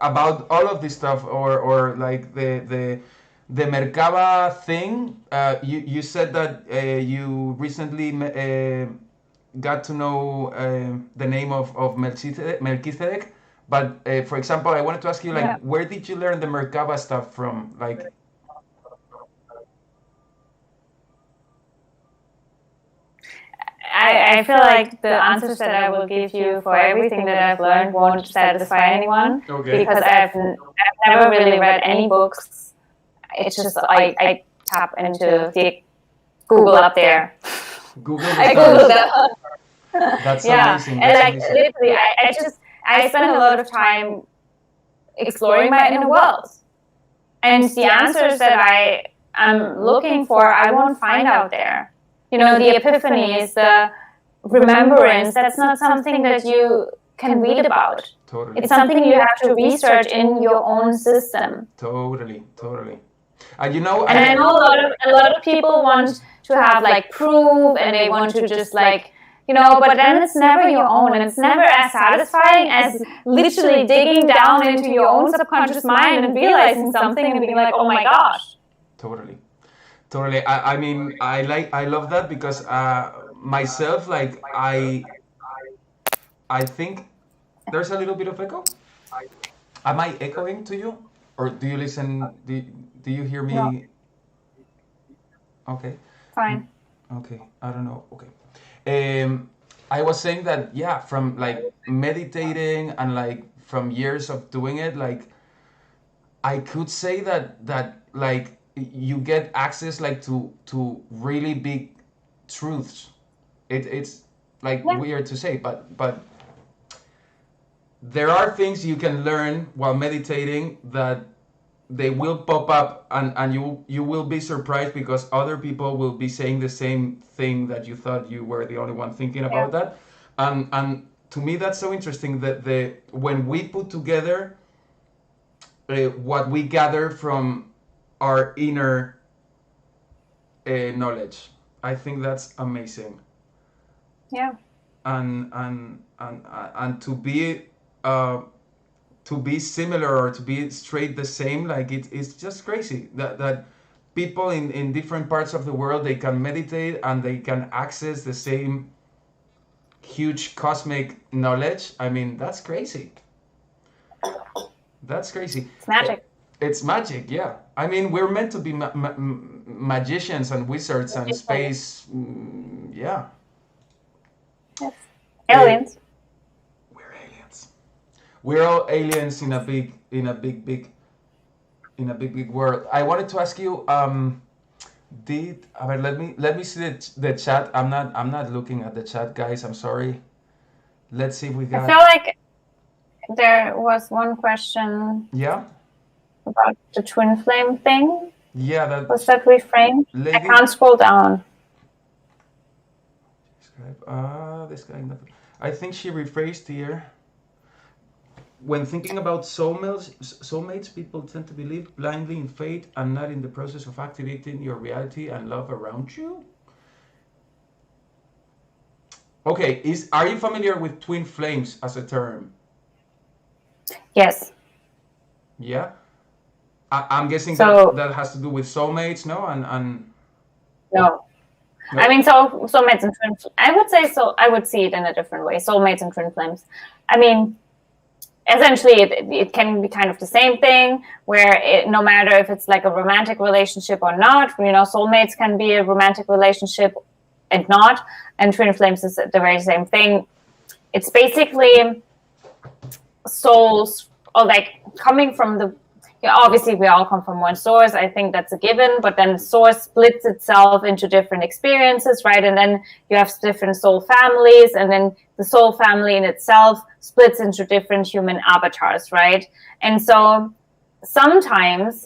A: about all of this stuff, or like the Merkaba thing? You said that you recently got to know the name of Melchizedek, but for example, I wanted to ask you, like, where did you learn the Merkaba stuff from? Like,
B: I feel like the answers that I will give you for everything that I've learned won't satisfy anyone, because I've never really read any books. It's just I tap into the Google up there. I Googled that.
A: That's amazing.
B: And like literally, I spend a lot of time exploring my inner world, and the answers that I am looking for, I won't find out there. The epiphanies, the remembrance, that's not something that you can read about.
A: Totally.
B: It's something you have to research in your own system.
A: Totally. And
B: and I know a lot of people want to have like proof, and they want to just like, but then it's never your own, and it's never as satisfying as literally digging down into your own subconscious mind and realizing something and being like, oh my gosh.
A: Totally. I mean, I love that, because myself, like, I think there's a little bit of echo. Am I echoing to you, or do you listen? Do you hear me?
B: No.
A: Okay.
B: Fine.
A: Okay. I don't know. Okay. I was saying that, yeah, from like meditating and like from years of doing it, like I could say that like you get access like to really big truths. It's like weird to say, but there are things you can learn while meditating that they will pop up, and you will be surprised, because other people will be saying the same thing that you thought you were the only one thinking about that. And to me, that's so interesting that when we put together what we gather from our inner knowledge, I think that's amazing.
B: Yeah.
A: And to be similar, or to be straight the same, like it's just crazy that people in different parts of the world, they can meditate and they can access the same huge cosmic knowledge. I mean, that's crazy.
B: It's magic.
A: It's magic, yeah. I mean, we're meant to be magicians and wizards and space, yeah.
B: Yes. Aliens.
A: We're aliens. We're all aliens in a big world. I wanted to ask you, let me see the chat. I'm not looking at the chat, guys. I'm sorry. Let's see if we got.
B: I feel like there was one question.
A: Yeah.
B: about the twin flame thing.
A: Yeah,
B: Was that reframed? I
A: lady.
B: can't scroll down.
A: This guy. I think she rephrased here. When thinking about soulmates, people tend to believe blindly in fate and not in the process of activating your reality and love around you. Okay, are you familiar with twin flames as a term?
B: Yes.
A: Yeah. I'm guessing
B: So-
A: that has to do with soulmates, no? And
B: No.
A: No?
B: I mean, soulmates and twin. I would say so. I would see it in a different way. Soulmates and twin flames. I mean, essentially, it can be kind of the same thing. Where no matter if it's like a romantic relationship or not, soulmates can be a romantic relationship and not. And twin flames is the very same thing. It's basically souls, or like coming from the. Obviously, we all come from one source. I think that's a given. But then the source splits itself into different experiences, right? And then you have different soul families, and then the soul family in itself splits into different human avatars, right? And so sometimes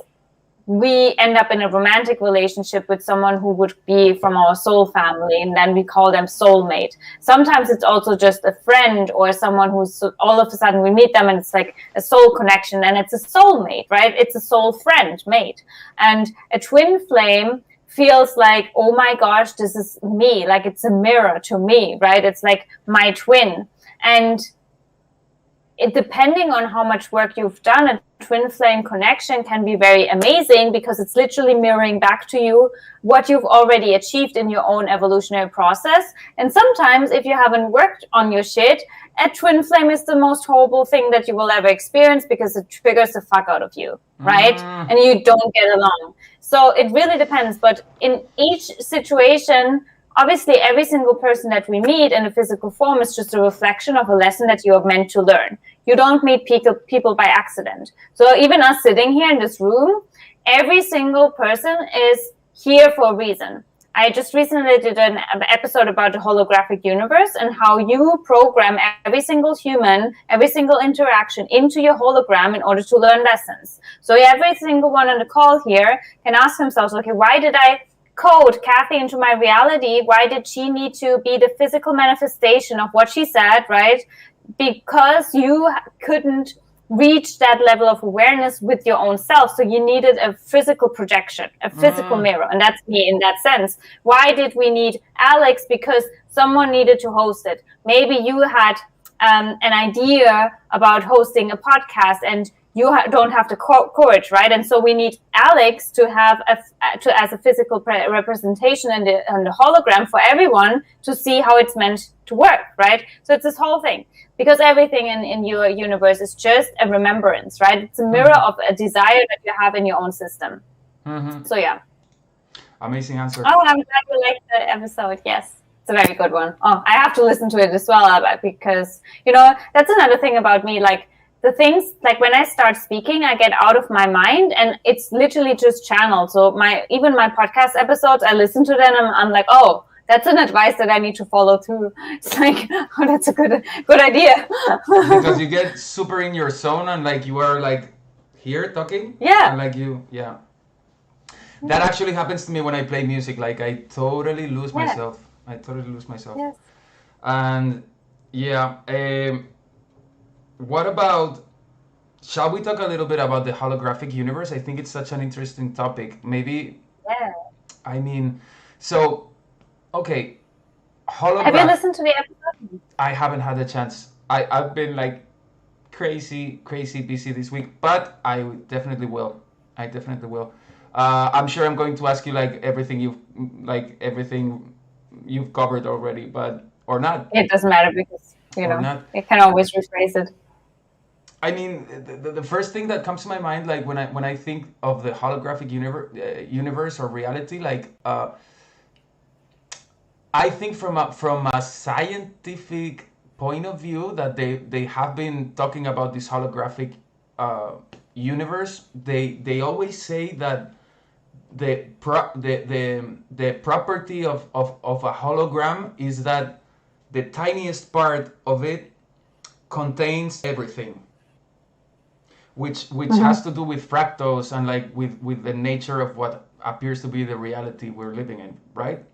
B: we end up in a romantic relationship with someone who would be from our soul family, and then we call them soulmate. Sometimes it's also just a friend or someone who's all of a sudden we meet them and it's like a soul connection, and it's a soulmate, right? It's a soul friend mate. And a twin flame feels like, oh my gosh, this is me, like it's a mirror to me, right? It's like my twin. And depending on how much work you've done, a twin flame connection can be very amazing because it's literally mirroring back to you what you've already achieved in your own evolutionary process. And sometimes if you haven't worked on your shit, a twin flame is the most horrible thing that you will ever experience because it triggers the fuck out of you, right? And you don't get along. So it really depends. But in each situation, obviously, every single person that we meet in a physical form is just a reflection of a lesson that you are meant to learn. You don't meet people by accident. So even us sitting here in this room, every single person is here for a reason. I just recently did an episode about the holographic universe and how you program every single human, every single interaction into your hologram in order to learn lessons. So every single one on the call here can ask themselves, okay, why did I code Kathi into my reality? Why did she need to be the physical manifestation of what she said, right? Because you couldn't reach that level of awareness with your own self. So you needed a physical projection, a physical mirror. And that's me in that sense. Why did we need Alex? Because someone needed to host it. Maybe you had an idea about hosting a podcast and you don't have the courage, right? And so we need Alex to have as a physical representation in the hologram for everyone to see how it's meant to work, right? So it's this whole thing, because everything in your universe is just a remembrance, right? It's a mirror of a desire that you have in your own system. So yeah.
A: Amazing answer.
B: Oh, I'm glad you liked the episode. Yes. It's a very good one. Oh, I have to listen to it as well, because, that's another thing about me, like, the things, like when I start speaking, I get out of my mind and it's literally just channeled. So even my podcast episodes, I listen to them and I'm like, oh, that's an advice that I need to follow through. It's like, oh, that's a good idea.
A: Because you get super in your zone and like you are like here talking.
B: Yeah.
A: And like yeah. That actually happens to me when I play music. Like I totally lose myself. Yes. And yeah, what about, shall we talk a little bit about the holographic universe? I think it's such an interesting topic. Maybe, I mean, so, okay.
B: Have you listened to the episode?
A: I haven't had a chance. I've been like crazy busy this week, but I definitely will. I'm sure I'm going to ask you like everything you've covered already, but, or not.
B: It doesn't matter because, it can always rephrase it.
A: I mean, the first thing that comes to my mind, like when I think of the holographic universe or reality, like I think from a scientific point of view that they have been talking about this holographic universe. They always say that the property of a hologram is that the tiniest part of it contains everything. which has to do with fractals and like with the nature of what appears to be the reality we're living in, right?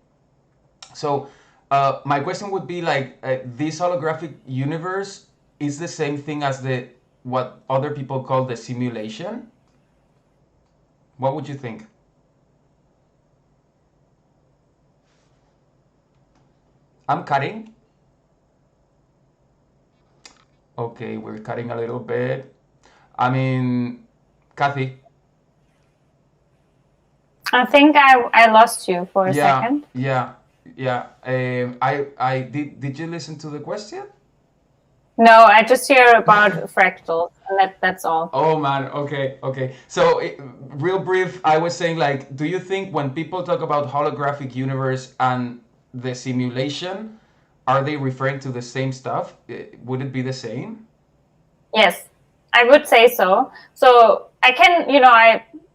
A: So my question would be like, this holographic universe is the same thing as the what other people call the simulation? What would you think? I'm cutting. Okay, we're cutting a little bit. I mean, Kathi.
B: I think I lost you for a
A: Yeah,
B: second.
A: yeah, yeah. I did you listen to the question?
B: No, I just hear about fractals, and that's all.
A: Oh man, okay. So real brief, I was saying like, do you think when people talk about holographic universe and the simulation, are they referring to the same stuff? Would it be the same?
B: Yes, I would say so. So I can,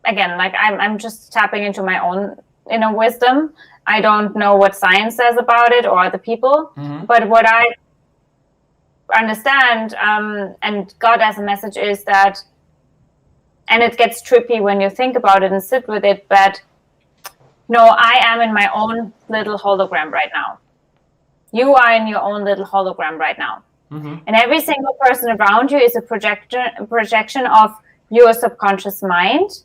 B: I'm just tapping into my own inner wisdom. I don't know what science says about it or other people, but what I understand and got as a message is that, and it gets trippy when you think about it and sit with it, but no, I am in my own little hologram right now. You are in your own little hologram right now. And every single person around you is a projection of your subconscious mind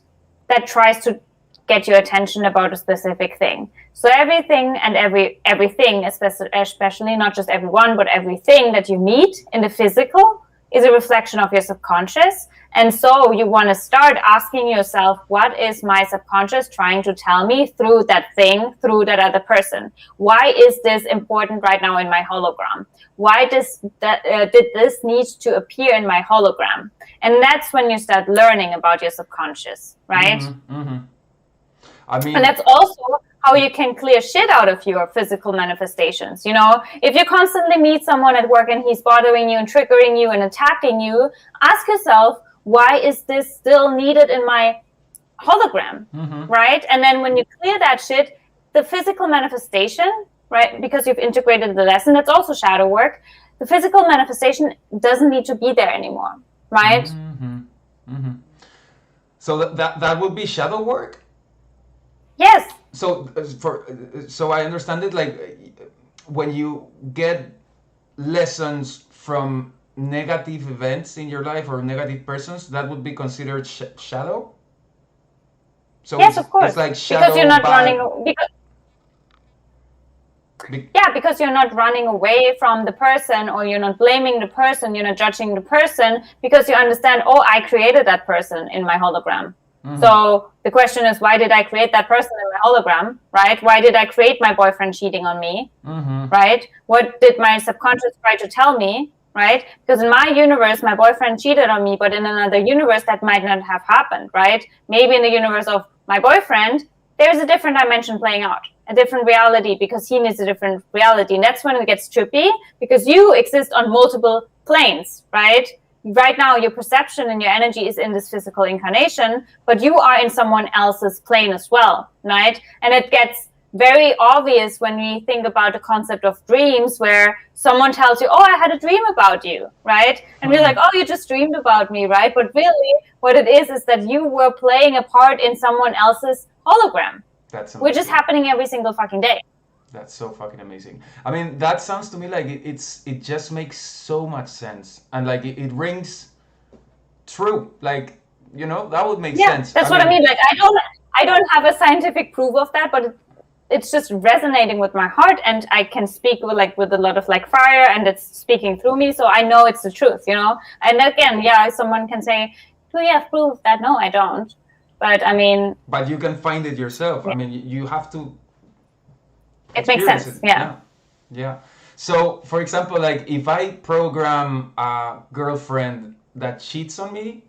B: that tries to get your attention about a specific thing. So everything and everything, especially not just everyone, but everything that you meet in the physical is a reflection of your subconscious. And so you want to start asking yourself, what is my subconscious trying to tell me through that thing, through that other person? Why is this important right now in my hologram? Why did this need to appear in my hologram? And that's when you start learning about your subconscious, right?
A: I mean,
B: and that's also how you can clear shit out of your physical manifestations. You know, if you constantly meet someone at work and he's bothering you and triggering you and attacking you, ask yourself, why is this still needed in my hologram, right? And then when you clear that shit, the physical manifestation, right, because you've integrated the lesson, that's also shadow work, the physical manifestation doesn't need to be there anymore, right?
A: So that would be shadow work?
B: Yes.
A: So I understand it, like when you get lessons from negative events in your life or negative persons, that would be considered shadow? So
B: yes, of course.
A: It's like shadow
B: because you're not running because you're not running away from the person, or you're not blaming the person, you're not judging the person, because you understand, oh, I created that person in my hologram. So the question is, why did I create that person in my hologram, right? Why did I create my boyfriend cheating on me, right? What did my subconscious try to tell me, right? Because in my universe, my boyfriend cheated on me, but in another universe, that might not have happened, right? Maybe in the universe of my boyfriend, there's a different dimension playing out, a different reality, because he needs a different reality. And that's when it gets trippy, because you exist on multiple planes, right? Right now, your perception and your energy is in this physical incarnation, but you are in someone else's plane as well, right? And it gets very obvious when we think about the concept of dreams, where someone tells you, oh, I had a dream about you, right? And we're like, oh, you just dreamed about me, right? But really, what it is that you were playing a part in someone else's hologram, which is happening every single fucking day.
A: That's so fucking amazing. I mean, that sounds to me like it just makes so much sense, and like it rings true. Like, you know, that would make sense.
B: That's what I mean. Like, I don't have a scientific proof of that, but it's just resonating with my heart, and I can speak with a lot of like fire, and it's speaking through me, so I know it's the truth, you know. And again, someone can say, do you have proof that? No, I don't. But I mean,
A: but you can find it yourself. I mean, you have to.
B: It makes sense.
A: Yeah. So, for example, like if I program a girlfriend that cheats on me,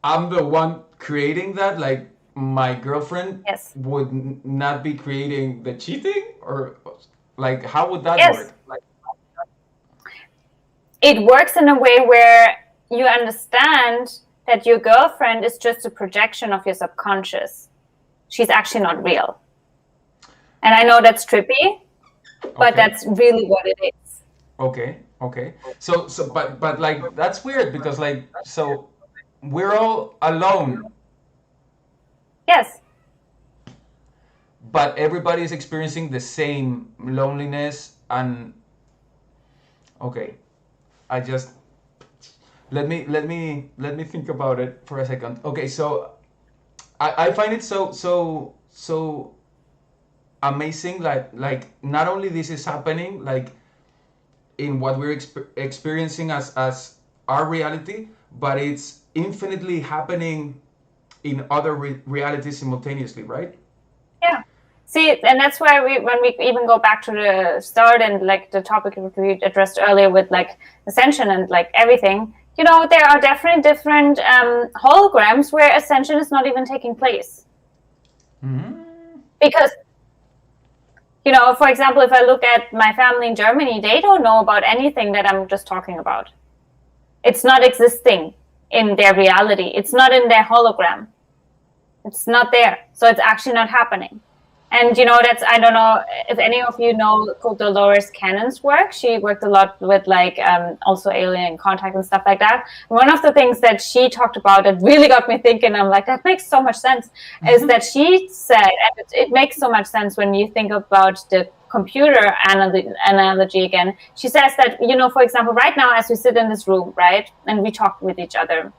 A: I'm the one creating that. Like my girlfriend would not be creating the cheating, or like how would that work? Like,
B: it works in a way where you understand that your girlfriend is just a projection of your subconscious. She's actually not real. And I know that's trippy, but that's really what it is.
A: Okay. Okay. But like that's weird because like so we're all alone,
B: Yes.
A: but everybody is experiencing the same loneliness and okay. I just let me think about it for a second. Okay, so I find it so amazing like not only this is happening like in what we're experiencing as our reality, but it's infinitely happening in other realities simultaneously, right?
B: Yeah. See, and that's why when we even go back to the start and like the topic we addressed earlier with like ascension and like everything, there are definitely different holograms where ascension is not even taking place.
A: Mm-hmm.
B: Because, for example, if I look at my family in Germany, they don't know about anything that I'm just talking about. It's not existing in their reality. It's not in their hologram. It's not there. So it's actually not happening. And I don't know if any of you know Dolores Cannon's work. She worked a lot with like also alien contact and stuff like that. One of the things that she talked about that really got me thinking, I'm like, that makes so much sense, is that she said, and it makes so much sense when you think about the computer analogy again. She says that, for example, right now as we sit in this room, right, and we talk with each other,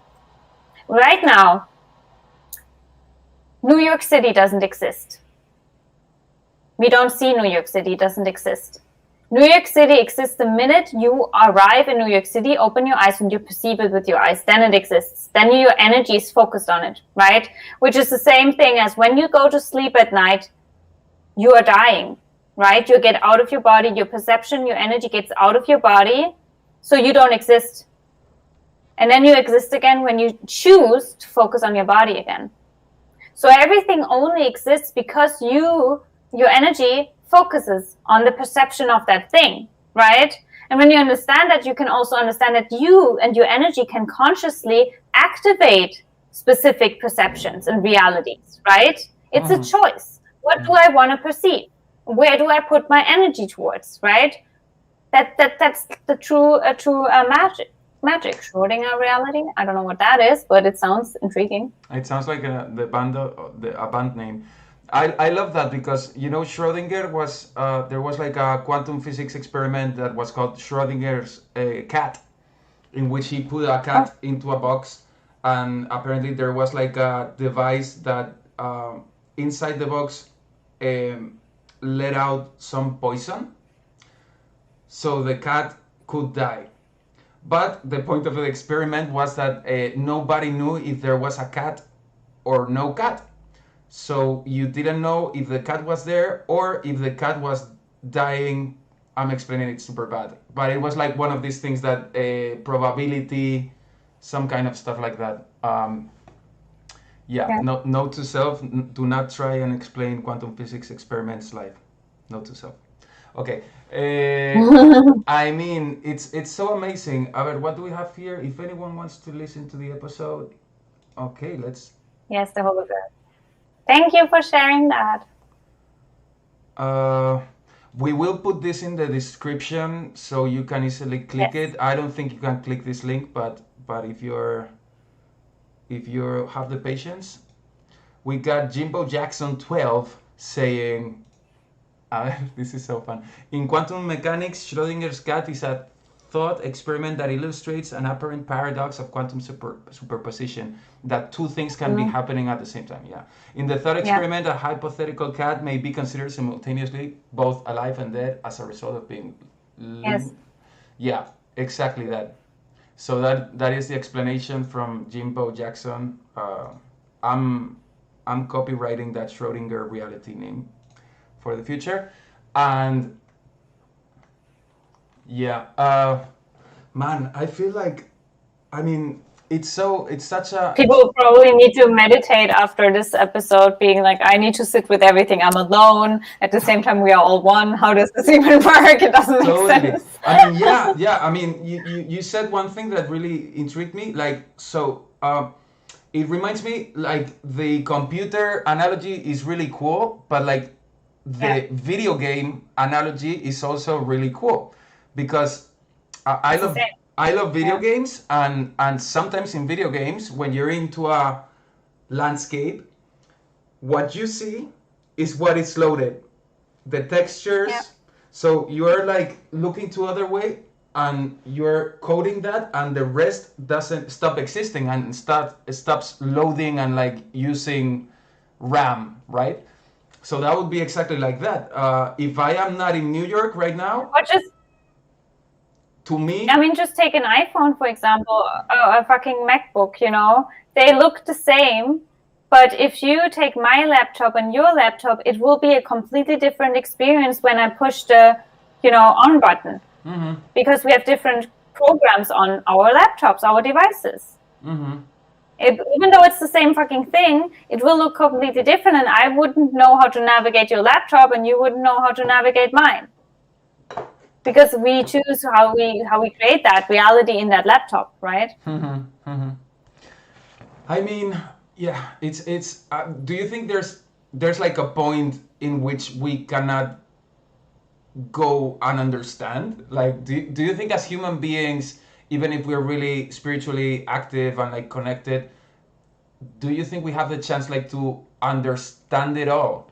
B: right now, New York City doesn't exist. We don't see New York City, it doesn't exist. New York City exists the minute you arrive in New York City, open your eyes and you perceive it with your eyes, then it exists. Then your energy is focused on it, right? Which is the same thing as when you go to sleep at night, you are dying, right? You get out of your body, your perception, your energy gets out of your body, so you don't exist. And then you exist again when you choose to focus on your body again. So everything only exists because your energy focuses on the perception of that thing, right? And when you understand that, you can also understand that you and your energy can consciously activate specific perceptions and realities, right? It's a choice. What do I want to perceive? Where do I put my energy towards, right? That's the true magic Schrödinger reality. I don't know what that is, but it sounds intriguing.
A: It sounds like a band name. I love that because Schrödinger was there was like a quantum physics experiment that was called Schrödinger's cat, in which he put a cat into a box, and apparently there was like a device that inside the box let out some poison, so the cat could die. But the point of the experiment was that nobody knew if there was a cat or no cat. So you didn't know if the cat was there or if the cat was dying. I'm explaining it super bad, but it was like one of these things that probability, some kind of stuff like that. Yeah. Note to self: do not try and explain quantum physics experiments live. Note to self. Okay. I mean, it's so amazing. Aber, what do we have here? If anyone wants to listen to the episode, okay, let's.
B: Yes, the hologram. Thank you for sharing that.
A: We will put this in the description so you can easily click it. I don't think you can click this link, but if you have the patience, we got Jimbo Jackson 12 saying, this is so fun. In quantum mechanics, Schrödinger's cat is a thought experiment that illustrates an apparent paradox of quantum superposition, that two things can be happening at the same time. Yeah. In the thought experiment, a hypothetical cat may be considered simultaneously both alive and dead as a result of being.
B: Yes.
A: Yeah, exactly that. So that is the explanation from Jimbo Jackson. I'm copywriting that Schrödinger reality name for the future, and yeah, man, I feel like, I mean, it's such a.
B: People probably need to meditate after this episode, being like, I need to sit with everything. I'm alone. At the same time, we are all one. How does this even work? It doesn't make sense.
A: I mean, yeah. I mean, you said one thing that really intrigued me. Like, so it reminds me, like, the computer analogy is really cool, but like the video game analogy is also really cool, because I
B: It's the
A: love
B: same.
A: I love video
B: Yeah.
A: games, and sometimes in video games when you're into a landscape, what you see is what is loaded, the
B: Yeah.
A: textures. So you're like looking to other way, and you're coding that, and the rest doesn't stop existing and stops loading and like using RAM, right? So that would be exactly like that. If I am not in New York right now,
B: Or just,
A: to
B: I
A: me,
B: mean, just take an iPhone, for example, a fucking MacBook, you know, they look the same. But if you take my laptop and your laptop, it will be a completely different experience when I push the, on button, because we have different programs on our laptops, our devices. Even though it's the same fucking thing, it will look completely different, and I wouldn't know how to navigate your laptop, and you wouldn't know how to navigate mine, because we choose how we create that reality in that laptop, right?
A: I mean, yeah, it's. Do you think there's like a point in which we cannot go and understand? Like, do you think as human beings, even if we're really spiritually active and like connected, do you think we have the chance like to understand it all?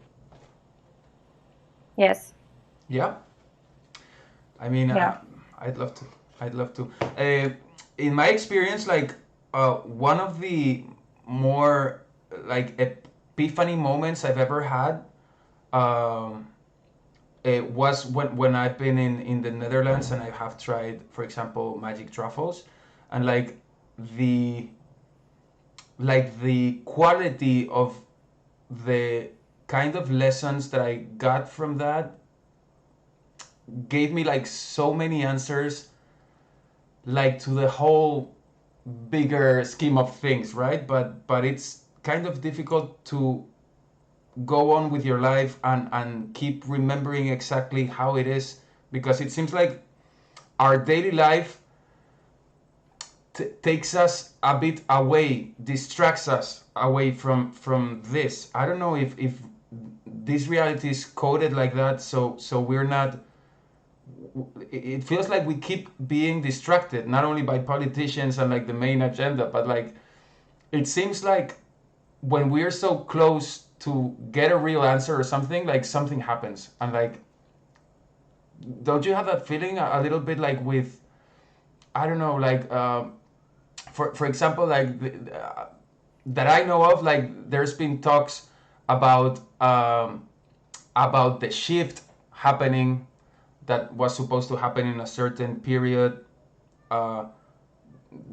B: Yes.
A: Yeah. I mean,
B: Yeah.
A: I'd love to. I'd love to. In my experience, like one of the more like epiphany moments I've ever had, um, it was when I've been in the Netherlands and I have tried, for example, magic truffles, and the the quality of the kind of lessons that I got from that gave me like so many answers, like to the whole bigger scheme of things, right? But it's kind of difficult to go on with your life and keep remembering exactly how it is, because it seems like our daily life takes us a bit away, distracts us away from this. I don't know if this reality is coded like that, so we're not. It feels like we keep being distracted, not only by politicians and like the main agenda, but like it seems like when we're so close to get a real answer or something, like something happens, and like, don't you have that feeling a little bit like with, I don't know, like for example, like that I know of, like there's been talks about the shift happening that was supposed to happen in a certain period. Uh,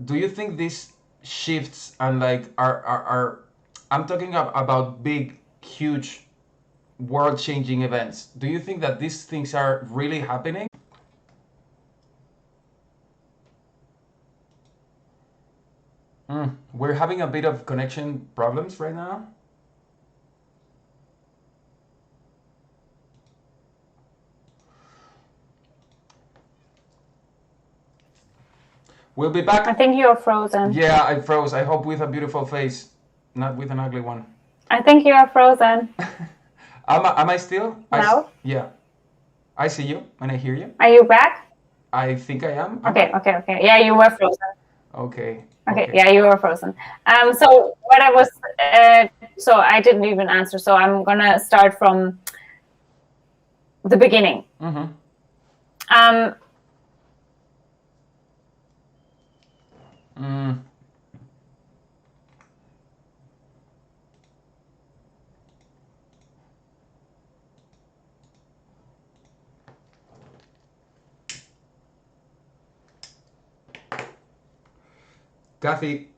A: do you think these shifts and like are I'm talking about big, huge, world-changing events? Do you think that these things are really happening? We're having a bit of connection problems right now. We'll be
B: I
A: back.
B: think you're frozen.
A: Yeah, I froze. I hope with a beautiful face, not with an ugly one.
B: I think you are frozen.
A: Am I still?
B: Hello?
A: Yeah, I see you and I hear you.
B: Are you back?
A: I think I am. Am
B: Okay,
A: I?
B: okay, okay. Yeah, you were frozen.
A: Okay.
B: Okay,
A: Okay.
B: yeah, you were frozen. So what I was, so I didn't even answer. So I'm gonna start from the beginning.
A: Mm-hmm.
B: Um,
A: Mm. Kathy.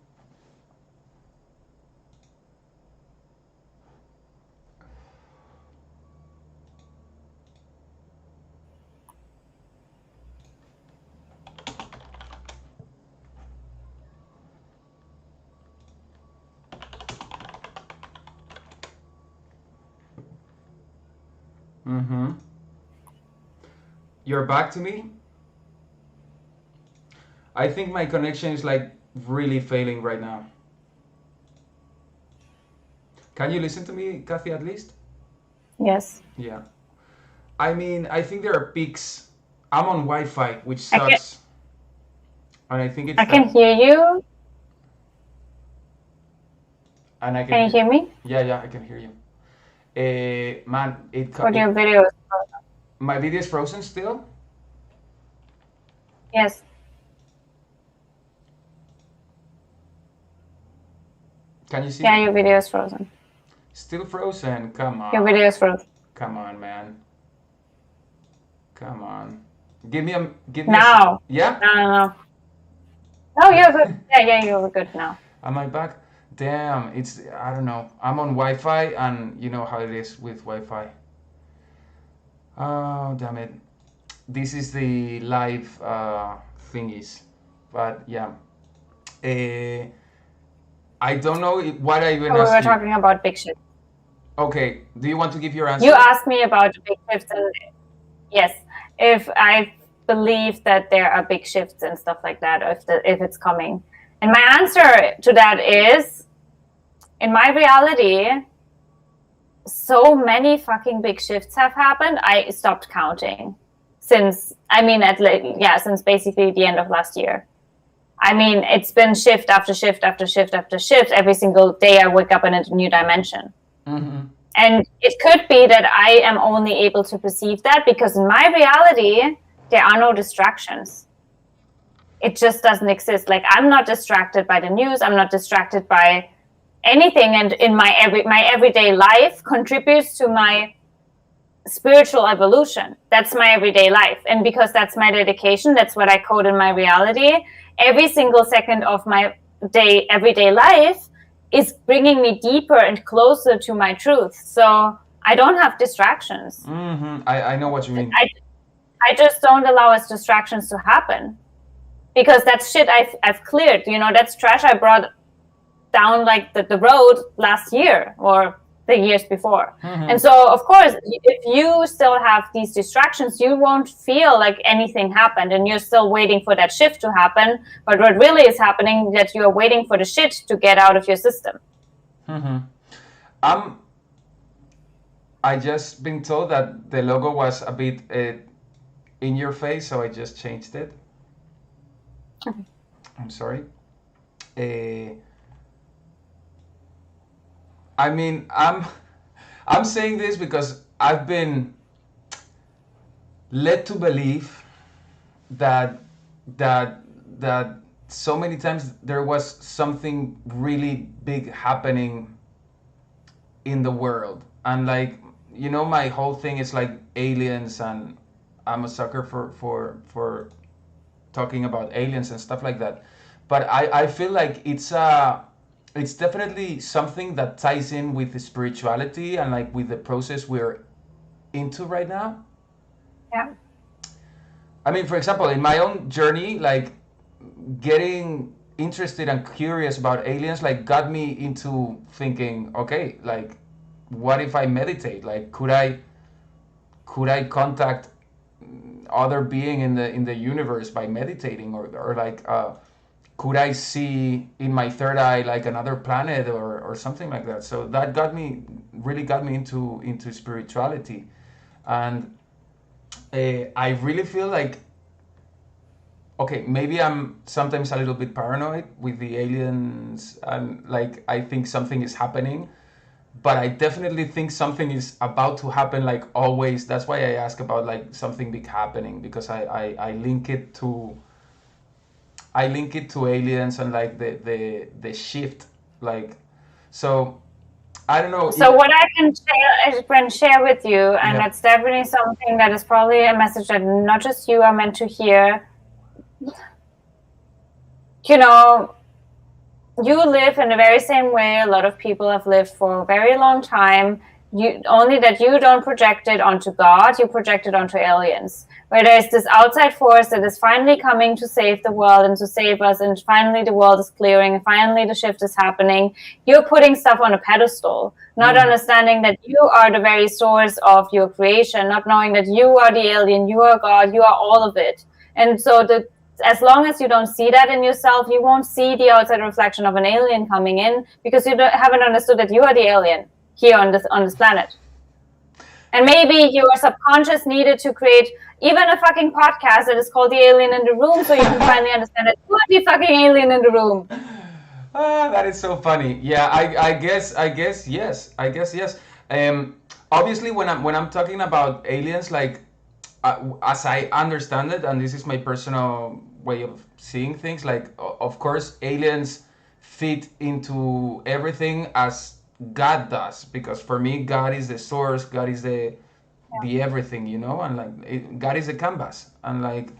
A: Mm-hmm. You're back to me? I think my connection is like really failing right now. Can you listen to me, Kathy, at least?
B: yes,
A: Yeah. I mean, I think there are peaks. I'm on Wi-Fi, which
B: I can.
A: sucks. And I think it's
B: I can
A: that.
B: hear you.
A: And I can
B: Can you
A: hear.
B: hear me?
A: Yeah, I can hear you. Man,
B: But your video is frozen.
A: my video is frozen still.
B: Yes.
A: Can you see
B: Yeah,
A: me?
B: your video is frozen.
A: Still frozen. Come
B: Your video
A: on.
B: is frozen.
A: Come on, man. Come on. Give me
B: Now.
A: yeah?
B: No. No, you're good. Yeah, you're good now.
A: Am I back? Damn, it's I don't know. I'm on Wi-Fi and you know how it is with Wi-Fi. Oh, damn it. This is the live thingies. But yeah. Uh, I don't know what I even
B: So we
A: asked
B: were
A: you.
B: talking about big shifts.
A: Okay, do you want to give your answer?
B: You asked me about big shifts, and yes, if I believe that there are big shifts and stuff like that, or if it's coming. And my answer to that is, in my reality, so many fucking big shifts have happened. I stopped counting since since basically the end of last year. I mean, it's been shift after shift after shift after shift. Every single day I wake up in a new dimension.
A: Mm-hmm.
B: And it could be that I am only able to perceive that because in my reality, there are no distractions. It just doesn't exist. Like, I'm not distracted by the news. I'm not distracted by anything. And in my everyday life contributes to my spiritual evolution. That's my everyday life. And because that's my dedication, that's what I code in my reality. Every single second of my everyday life is bringing me deeper and closer to my truth. So I don't have distractions.
A: Mm-hmm. I know what you mean.
B: I just don't allow us distractions to happen because that's shit I've cleared. You know, that's trash I brought down like the road last year or the years before.
A: Mm-hmm.
B: And so, of course, if you still have these distractions, you won't feel like anything happened and you're still waiting for that shift to happen. But what really is happening is that you're waiting for the shit to get out of your system.
A: Mm-hmm. I just been told that the logo was a bit in your face, so I just changed it.
B: Okay.
A: I'm sorry. I mean, I'm saying this because I've been led to believe that that that so many times there was something really big happening in the world, and like, you know, my whole thing is like aliens, and I'm a sucker for talking about aliens and stuff like that. But I feel like it's definitely something that ties in with the spirituality and like with the process we're into right now.
B: Yeah.
A: I mean, for example, in my own journey, like getting interested and curious about aliens, like got me into thinking, okay, like what if I meditate? Like, could I contact other being in the universe by meditating, or like could I see in my third eye like another planet or something like that? So that really got me into spirituality, and I really feel like, okay, maybe I'm sometimes a little bit paranoid with the aliens, and like I think something is happening, but I definitely think something is about to happen, like always. That's why I ask about like something big happening, because I link it to aliens and like the shift, like, so I don't know.
B: So what I can share with you, and
A: Yeah.
B: it's definitely something that is probably a message that not just you are meant to hear. You know, you live in the very same way a lot of people have lived for a very long time. You only that you don't project it onto God, you project it onto aliens, where there's this outside force that is finally coming to save the world and to save us, and finally the world is clearing, and finally the shift is happening. You're putting stuff on a pedestal, not understanding that you are the very source of your creation, not knowing that you are the alien, you are God, you are all of it. And so as long as you don't see that in yourself, you won't see the outside reflection of an alien coming in, because you haven't understood that you are the alien here on this planet. And maybe your subconscious needed to create even a fucking podcast that is called The Alien in the Room, so you can finally understand that you are the fucking alien in the room.
A: That is so funny. Yeah, I guess yes. I guess yes. Obviously, when I'm talking about aliens, like as I understand it, and this is my personal way of seeing things, like of course aliens fit into everything as God does, because for me God is the source, God is the everything, and like God is the canvas, and like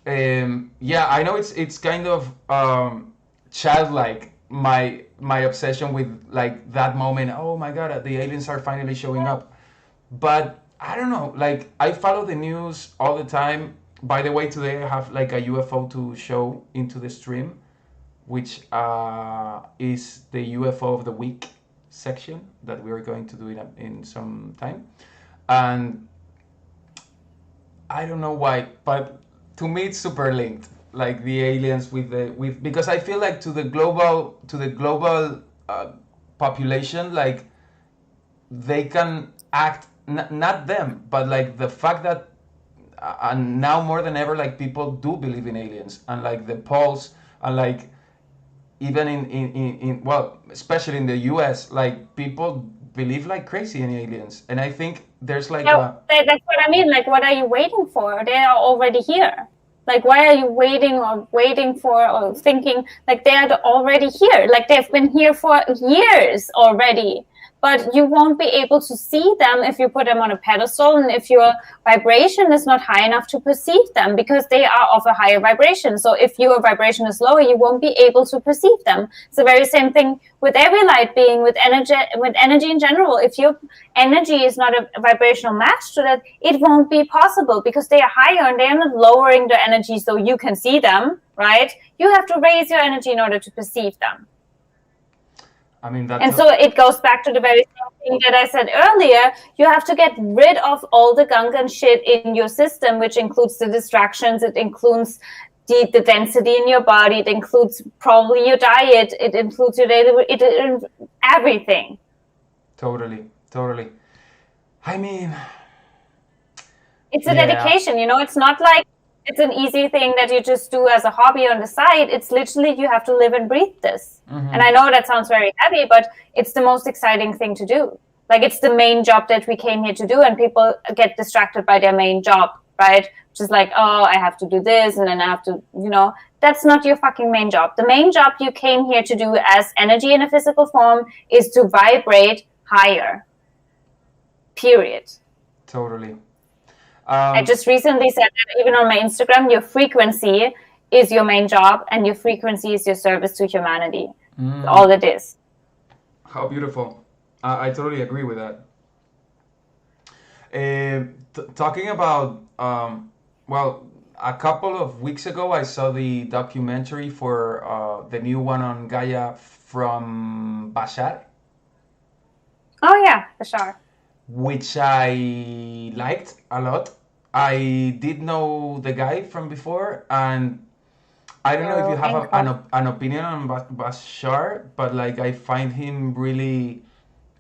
A: yeah, I know it's kind of childlike, my obsession with like that moment. Oh my God, the aliens are finally showing up. But I don't know, like I follow the news all the time. By the way, today I have like a UFO to show into the stream, which is the UFO of the week section that we are going to do in some time. And I don't know why, but to me it's super linked. Like the aliens with because I feel like to the global population, like they can act, not them, but like the fact that and now more than ever, like people do believe in aliens, and like the polls, and like even in well, especially in the US, like people believe like crazy in aliens, and I think there's like
B: that's what I mean. Like, what are you waiting for? They are already here. Like, why are you waiting for or thinking like they are already here? Like, they've been here for years already. But you won't be able to see them if you put them on a pedestal and if your vibration is not high enough to perceive them, because they are of a higher vibration. So if your vibration is lower, you won't be able to perceive them. It's the very same thing with every light being, with energy in general. If your energy is not a vibrational match to that, it won't be possible, because they are higher and they are not lowering their energy so you can see them, right? You have to raise your energy in order to perceive them.
A: I mean,
B: and so it goes back to the very same thing that I said earlier. You have to get rid of all the gunk and shit in your system, which includes the distractions. It includes the density in your body. It includes probably your diet. It includes your daily, everything.
A: Totally. I mean,
B: it's a dedication, it's not like it's an easy thing that you just do as a hobby on the side. It's literally, you have to live and breathe this. Mm-hmm. And I know that sounds very heavy, but it's the most exciting thing to do. Like, it's the main job that we came here to do, and people get distracted by their main job, right? Just like, oh, I have to do this, and then I have to, that's not your fucking main job. The main job you came here to do as energy in a physical form is to vibrate higher. Period.
A: Totally.
B: I just recently said that even on my Instagram, your frequency is your main job, and your frequency is your service to humanity. All it is.
A: How beautiful. I totally agree with that. Talking about, well, a couple of weeks ago, I saw the documentary for the new one on Gaia from Bashar.
B: Oh, yeah, Bashar.
A: Which I liked a lot. I did know the guy from before, and I don't know if you have an opinion on Bashar, but like I find him really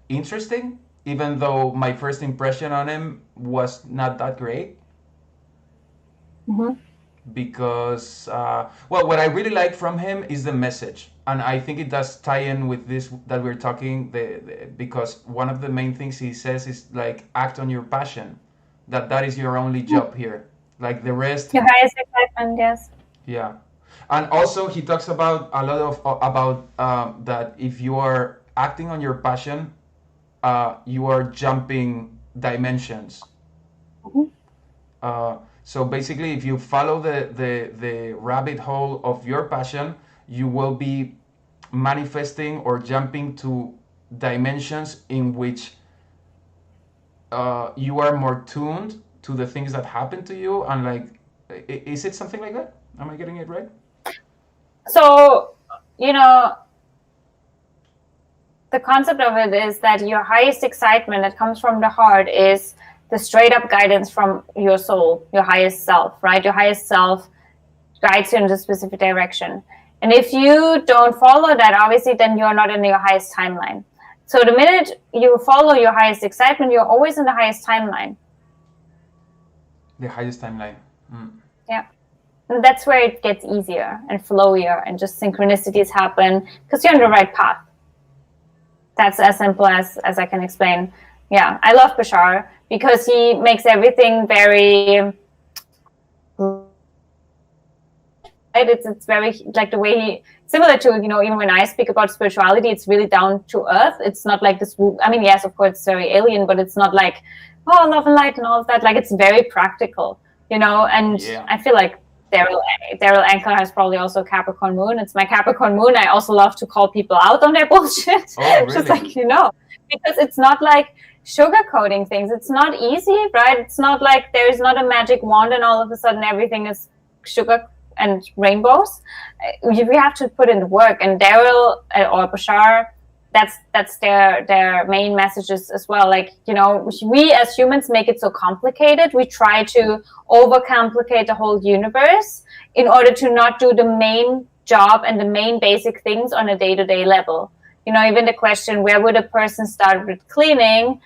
A: interesting, even though my first impression on him was not that great.
B: Mm-hmm.
A: Because, well, what I really like from him is the message. And I think it does tie in with this that we're talking, because one of the main things he says is like, act on your passion. That is your only job here. Like the rest.
B: Your highest excitement, yes.
A: Yeah. And also he talks about a lot about that if you are acting on your passion, you are jumping dimensions.
B: Mm-hmm.
A: So basically, if you follow the rabbit hole of your passion, you will be manifesting or jumping to dimensions in which you are more tuned to the things that happen to you. And like, is it something like that? Am I getting it right?
B: So, the concept of it is that your highest excitement that comes from the heart is the straight up guidance from your soul, your highest self, right? Your highest self guides you in a specific direction. And if you don't follow that, obviously, then you're not in your highest timeline. So the minute you follow your highest excitement, you're always in the highest timeline.
A: The highest timeline.
B: Yeah. And that's where it gets easier and flowier, and just synchronicities happen because you're on the right path. That's as simple as I can explain. Yeah, I love Bashar because he makes everything very... It's very like the way he, similar to, you know, even when I speak about spirituality, it's really down to earth. It's not like this, I mean, yes, of course it's very alien, but it's not like, oh, love and light and all of that. Like, it's very practical, you know. And I feel like Daryl Anker has probably also Capricorn moon. It's my Capricorn moon. I also love to call people out on their bullshit.
A: Oh, really?
B: Just like, you know, because it's not like sugarcoating things. It's not easy, right? It's not like there's not a magic wand and all of a sudden everything is sugar and rainbows. We have to put in the work. And Daryl or Bashar, that's their main messages as well. Like, you know, we as humans make it so complicated. We try to overcomplicate the whole universe in order to not do the main job and the main basic things on a day-to-day level. You know, even the question, where would a person start with cleaning?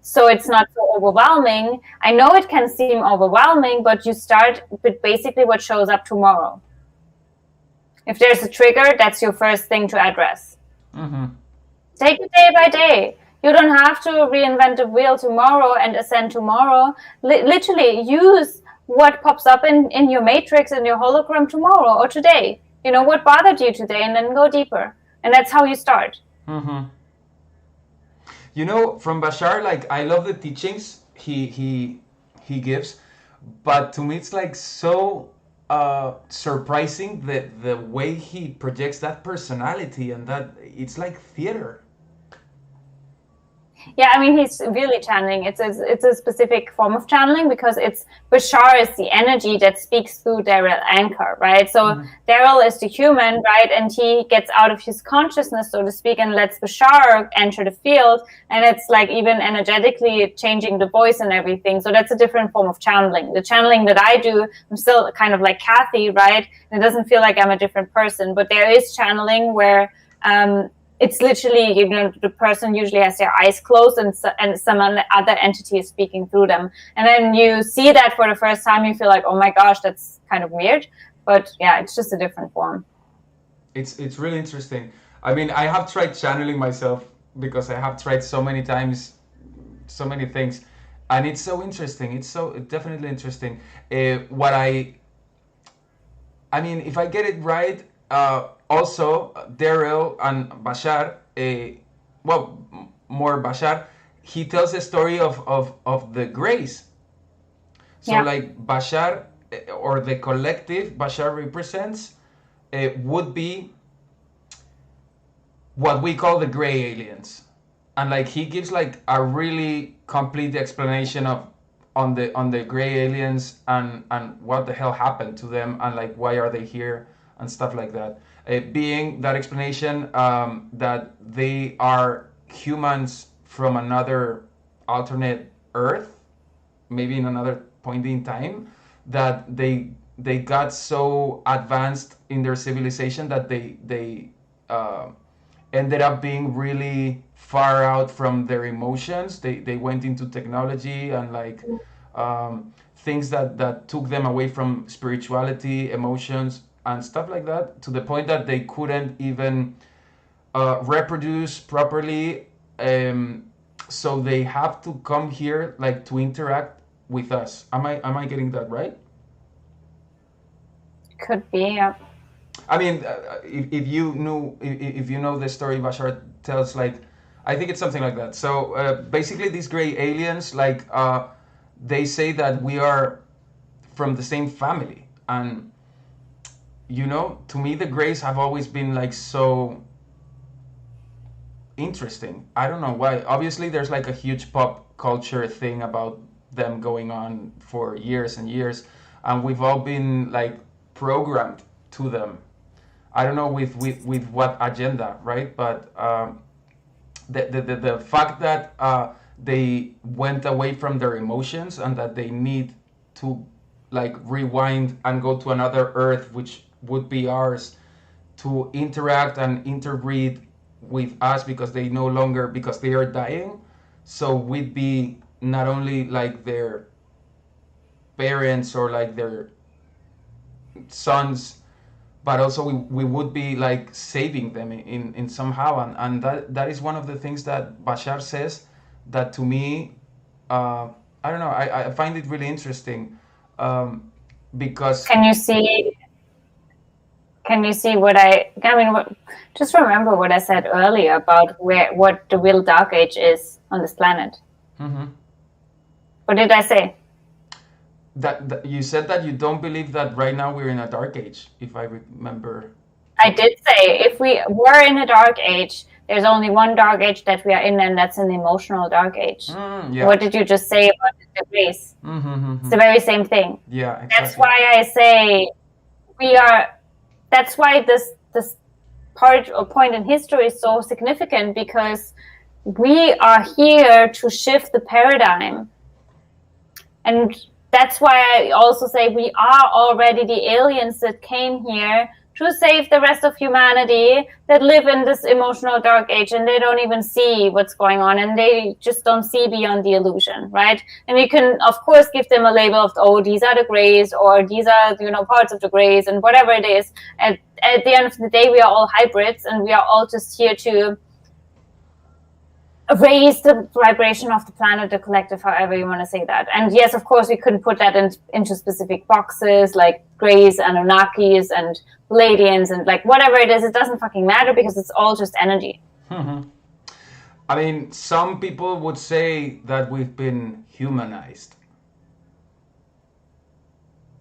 B: So it's not so overwhelming. I know it can seem overwhelming, but you start with basically what shows up tomorrow. If there's a trigger, that's your first thing to address. Take it day by day. You don't have to reinvent the wheel tomorrow and ascend tomorrow. Literally use what pops up in your matrix and your hologram tomorrow or today. You know, what bothered you today, and then go deeper. And that's how you start.
A: You know, from Bashar, like, I love the teachings he gives, but to me it's like so surprising the way he projects that personality, and that it's like theater.
B: Yeah, I mean, he's really channeling. It's a specific form of channeling because it's Bashar is the energy that speaks through Daryl Anker, right? So Daryl is the human, right? And he gets out of his consciousness, so to speak, and lets Bashar enter the field. And it's like even energetically changing the voice and everything. So that's a different form of channeling. The channeling that I do, I'm still kind of like Kathi, right? And it doesn't feel like I'm a different person, but there is channeling where it's literally, you know, the person usually has their eyes closed and some other entity is speaking through them. And then you see that for the first time, you feel like, oh my gosh, that's kind of weird. But yeah, it's just a different form.
A: It's really interesting. I mean, I have tried channeling myself because I have tried so many times, so many things. And it's so interesting. It's so definitely interesting. I mean, if I get it right, also, Daryl and Bashar, more Bashar, he tells a story of the grace. So like Bashar, or the collective Bashar represents, would be what we call the gray aliens. And like he gives like a really complete explanation on the gray aliens and what the hell happened to them and like why are they here and stuff like that. Being that explanation that they are humans from another alternate Earth, maybe in another point in time, that they got so advanced in their civilization that they ended up being really far out from their emotions. They went into technology and like things that took them away from spirituality, emotions, and stuff like that, to the point that they couldn't even reproduce properly. So they have to come here like to interact with us. Am I getting that right?
B: Could be, yeah.
A: I mean, if you know the story Bashar tells, like, I think it's something like that. So basically, these gray aliens, like, they say that we are from the same family, and you know, to me, the grays have always been like so interesting. I don't know why. Obviously, there's like a huge pop culture thing about them going on for years and years, and we've all been like programmed to them. I don't know with what agenda, right? But the fact that they went away from their emotions and that they need to like rewind and go to another Earth, which would be ours, to interact and interbreed with us because they no longer, because they are dying. So we'd be not only like their parents or like their sons, but also we would be like saving them in somehow. And that is one of the things that Bashar says that to me, I don't know, I find it really interesting, because
B: Can you see? Can you see what I mean? Just remember what I said earlier about what the real dark age is on this planet.
A: mm-hmm.
B: What did I say?
A: That you said that you don't believe that right now we're in a dark age, if I remember.
B: I did say if we were in a dark age, there's only one dark age that we are in, and that's an emotional dark age.
A: Yeah.
B: What did you just say about the grace? It's the very same thing.
A: Yeah, exactly.
B: That's why I say we are. That's why this part or point in history is so significant, because we are here to shift the paradigm. And that's why I also say we are already the aliens that came here to save the rest of humanity, that live in this emotional dark age, and they don't even see what's going on, and they just don't see beyond the illusion, right? And we can, of course, give them a label of, oh, these are the grays, or these are, parts of the grays, and whatever it is. At the end of the day, we are all hybrids, and we are all just here to raise the vibration of the planet, the collective, however you want to say that. And yes, of course, we couldn't put that into specific boxes like Greys, Anunnakis, and Palladians, and like whatever it is. It doesn't fucking matter, because it's all just energy.
A: Mm-hmm. I mean, some people would say that we've been humanized.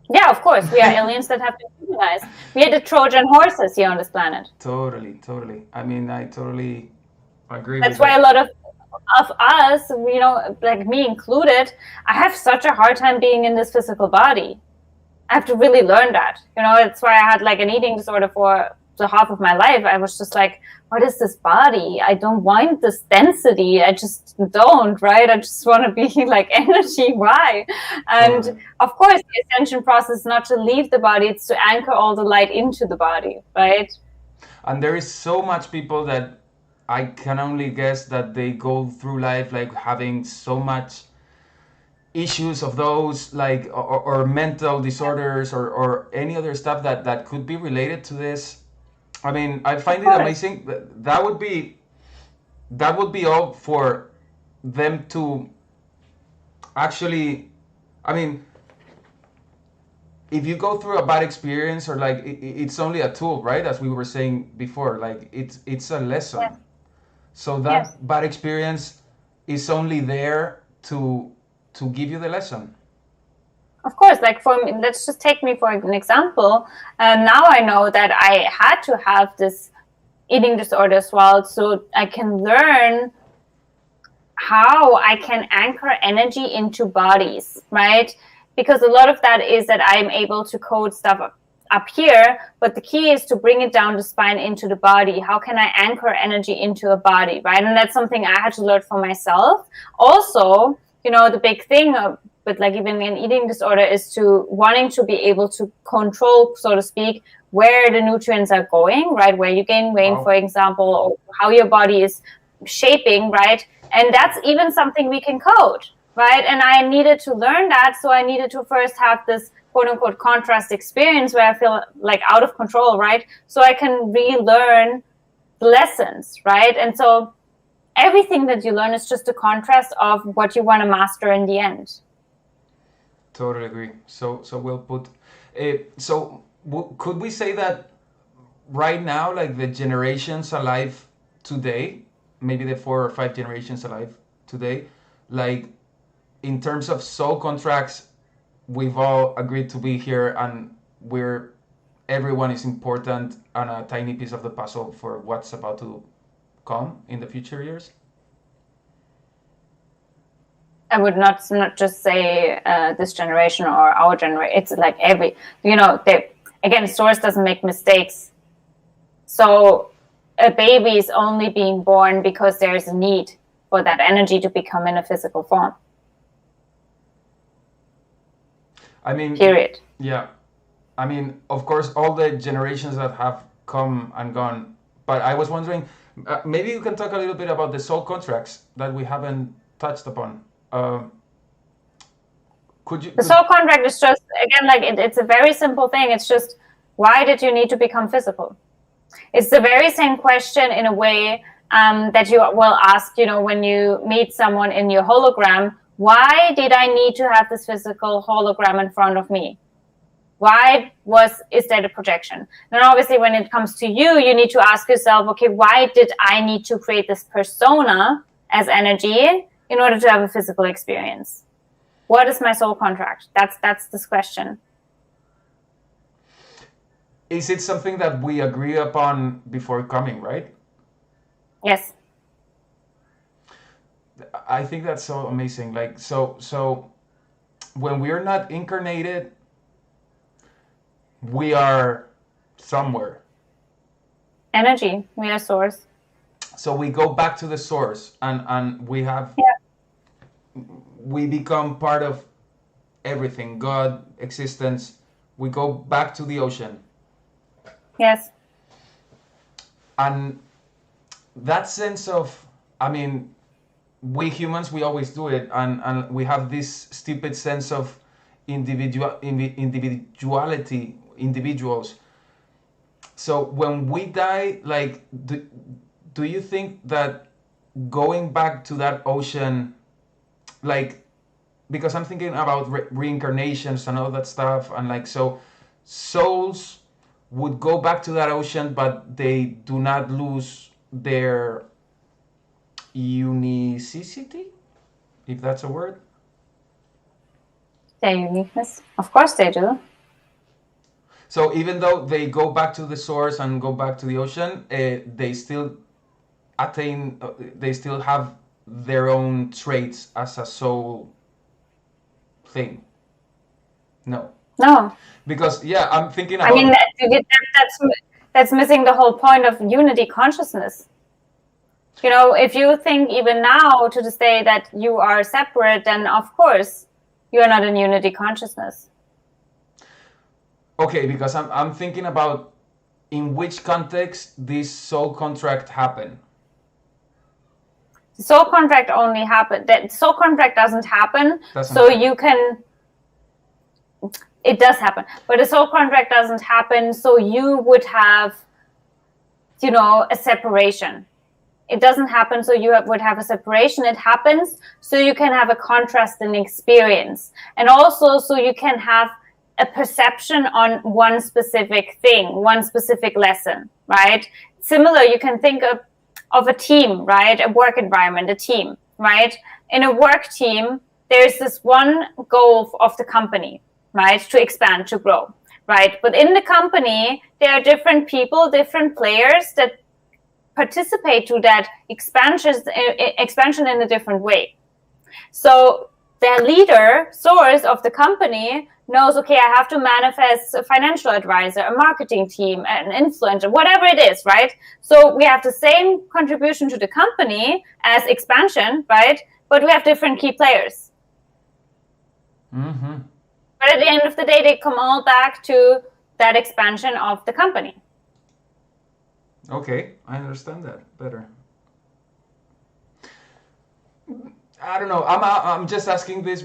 B: Yeah, of course, we are aliens that have been humanized. We are the Trojan horses here on this planet.
A: Totally. I mean, I totally agree.
B: That's why a lot of us, like me included, I have such a hard time being in this physical body. I have to really learn that. It's why I had like an eating disorder for the half of my life. I was just like, what is this body? I don't want this density. I just don't, right? I just want to be like energy. Why? And of course, the ascension process is not to leave the body, it's to anchor all the light into the body, right?
A: And there is so much people that I can only guess that they go through life like having so much issues of those, like or mental disorders or any other stuff that could be related to this. I mean, I find it amazing. That would be all for them to actually, I mean, if you go through a bad experience, or like it's only a tool, right? As we were saying before, like it's a lesson.
B: Yes.
A: So that bad experience is only there to give you the lesson.
B: Of course, like for me, let's just take me for an example. Now I know that I had to have this eating disorder as well, so I can learn how I can anchor energy into bodies, right? Because a lot of that is that I'm able to code stuff up here, but the key is to bring it down the spine into the body. How can I anchor energy into a body, right? And that's something I had to learn for myself. Also, the big thing with like even an eating disorder is to wanting to be able to control, so to speak, where the nutrients are going, right? Where you gain weight, for example, or how your body is shaping, right? And that's even something we can code, right? And I needed to learn that. So I needed to first have this quote unquote contrast experience where I feel like out of control, right? So I can relearn the lessons, right? And so everything that you learn is just a contrast of what you want to master in the end.
A: Totally agree. So well put. Could we say that right now, like the generations alive today, maybe the 4 or 5 generations alive today, like in terms of soul contracts, we've all agreed to be here, and everyone is important and a tiny piece of the puzzle for what's about to come in the future years?
B: I would not just say this generation or our generation. It's like every, again, source doesn't make mistakes. So a baby is only being born because there's a need for that energy to become in a physical form.
A: I mean,
B: period.
A: Yeah. I mean, of course, all the generations that have come and gone But I was wondering, maybe you can talk a little bit about the soul contracts that we haven't touched upon.
B: The soul contract is just, again, like it's a very simple thing. It's just, why did you need to become physical? It's the very same question in a way that you will ask, when you meet someone in your hologram, why did I need to have this physical hologram in front of me? Is that a projection? Then obviously when it comes to you, you need to ask yourself, okay, why did I need to create this persona as energy in order to have a physical experience? What is my soul contract? That's this question.
A: Is it something that we agree upon before coming, right?
B: Yes.
A: I think that's so amazing. Like, so when we are not incarnated, we are somewhere.
B: Energy. We are source.
A: So we go back to the source, and we have, we become part of everything, God, existence. We go back to the ocean.
B: Yes.
A: And that sense of, I mean, we humans, we always do it, and we have this stupid sense of individuality, individuals. So when we die, like, do you think that going back to that ocean, like, because I'm thinking about reincarnations and all that stuff, and like, so souls would go back to that ocean, but they do not lose their unicity, if that's a word.
B: Their uniqueness, of course they do.
A: So even though they go back to the source and go back to the ocean, they still attain, they still have their own traits as a soul thing. No. Because I'm thinking about,
B: I mean, that's missing the whole point of unity consciousness. If you think even now to this day that you are separate, then of course you are not in unity consciousness.
A: Okay, because I'm thinking about in which context this soul contract happened.
B: The soul contract only happened. That soul contract doesn't happen. It does happen, but the soul contract doesn't happen. So you would have, a separation. It doesn't happen. So you would have a separation. It happens so you can have a contrast in experience, and also so you can have a perception on one specific thing, one specific lesson, right? Similar, you can think of a team, right? A work environment, a team, right? In a work team, there's this one goal of the company, right? To expand, to grow, right? But in the company, there are different people, different players that participate to that expansion in a different way. So the leader, source of the company knows, okay, I have to manifest a financial advisor, a marketing team, an influencer, whatever it is, right? So we have the same contribution to the company as expansion, right? But we have different key players.
A: Mm-hmm.
B: But at the end of the day, they come all back to that expansion of the company.
A: Okay, I understand that better. I don't know. I'm just asking this.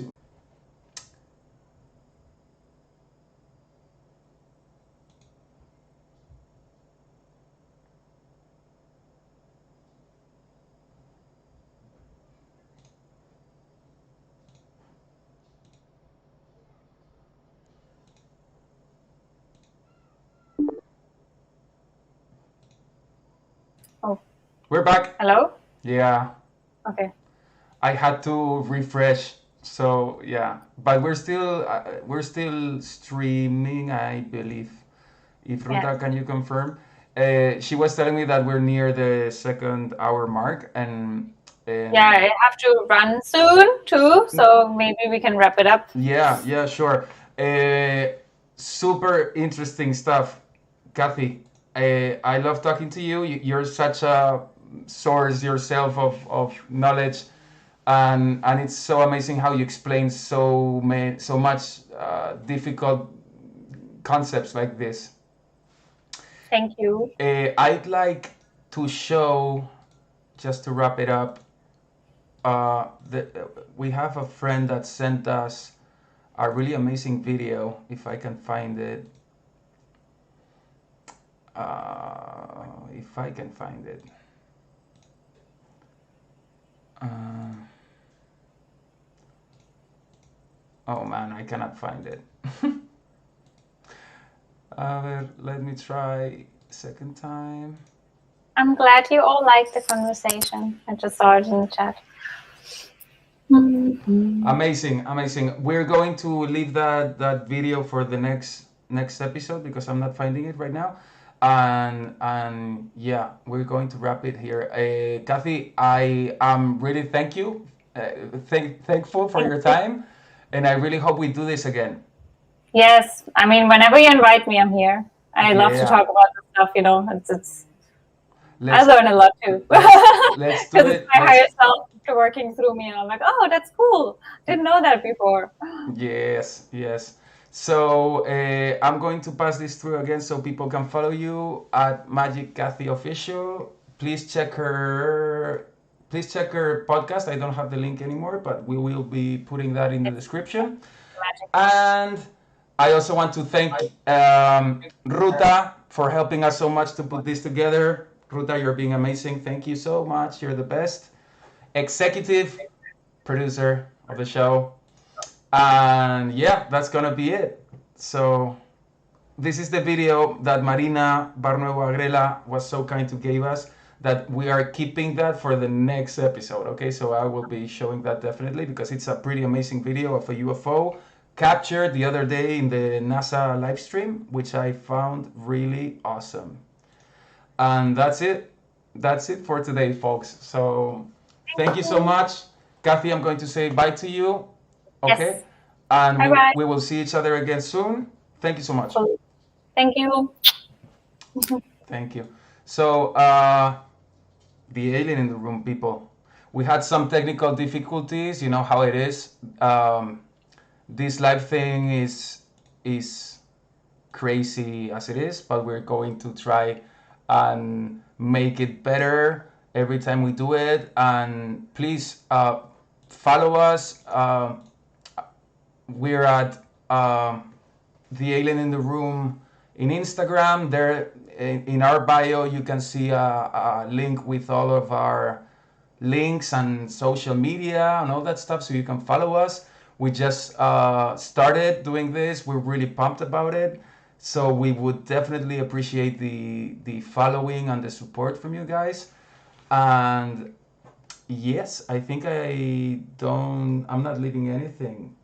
B: Oh,
A: we're back.
B: Hello?
A: Yeah.
B: Okay.
A: I had to refresh, so yeah. But we're still streaming, I believe. If Ruta, can you confirm? She was telling me that we're near the 2nd hour mark, and
B: I have to run soon too, so maybe we can wrap it up.
A: Yeah, sure. Super interesting stuff, Kathi. I love talking to you. You're such a source yourself of knowledge, and it's so amazing how you explain so much difficult concepts like this.
B: Thank you.
A: I'd like to show, just to wrap it up, we have a friend that sent us a really amazing video, if I can find it. If I can find it. Oh man, I cannot find it. Let me try second time.
B: I'm glad you all liked the conversation. I just saw it in the chat.
A: Amazing. We're going to leave that video for the next episode because I'm not finding it right now. And yeah, we're going to wrap it here. Kathi, I am really thankful for your time, and I really hope we do this again.
B: Yes, I mean, whenever you invite me, I'm here. I love to talk about this stuff. I learn a lot too.
A: Let's do it.
B: Because it's my higher self working through me, and I'm like, oh, that's cool. Didn't know that before.
A: Yes. So I'm going to pass this through again so people can follow you at Magic Kathi Official. Please check her podcast. I don't have the link anymore, but we will be putting that in the description. And I also want to thank Ruta for helping us so much to put this together. Ruta, you're being amazing. Thank you so much. You're the best executive producer of the show. And yeah, that's gonna be it. So this is the video that Marina Barnuevo Agrela was so kind to give us, that we are keeping that for the next episode. Okay, so I will be showing that definitely, because it's a pretty amazing video of a UFO captured the other day in the NASA live stream, which I found really awesome. And that's it for today, folks. So thank you so much. Kathi, I'm going to say bye to you. Okay.
B: Yes.
A: And we will see each other again soon. Thank you so much.
B: Thank you.
A: Thank you. So the alien in the room, people. We had some technical difficulties. You know how it is. This live thing is crazy as it is, but we're going to try and make it better every time we do it. And please follow us. We're at The Alien in the Room in Instagram. There in our bio you can see a link with all of our links and social media and all that stuff, so you can follow us. We just started doing this. We're really pumped about it. So we would definitely appreciate the following and the support from you guys. And yes, I think I'm not leaving anything.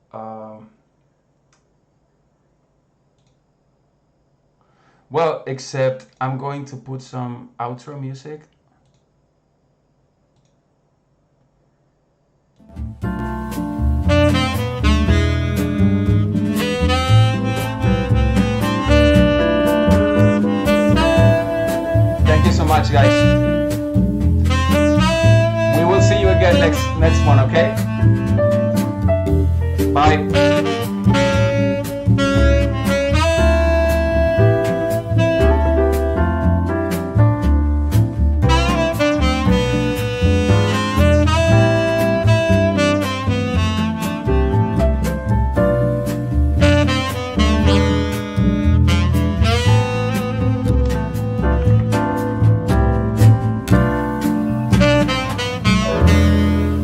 A: Well, except I'm going to put some outro music. Thank you so much, guys. We will see you again next one, okay? Bye.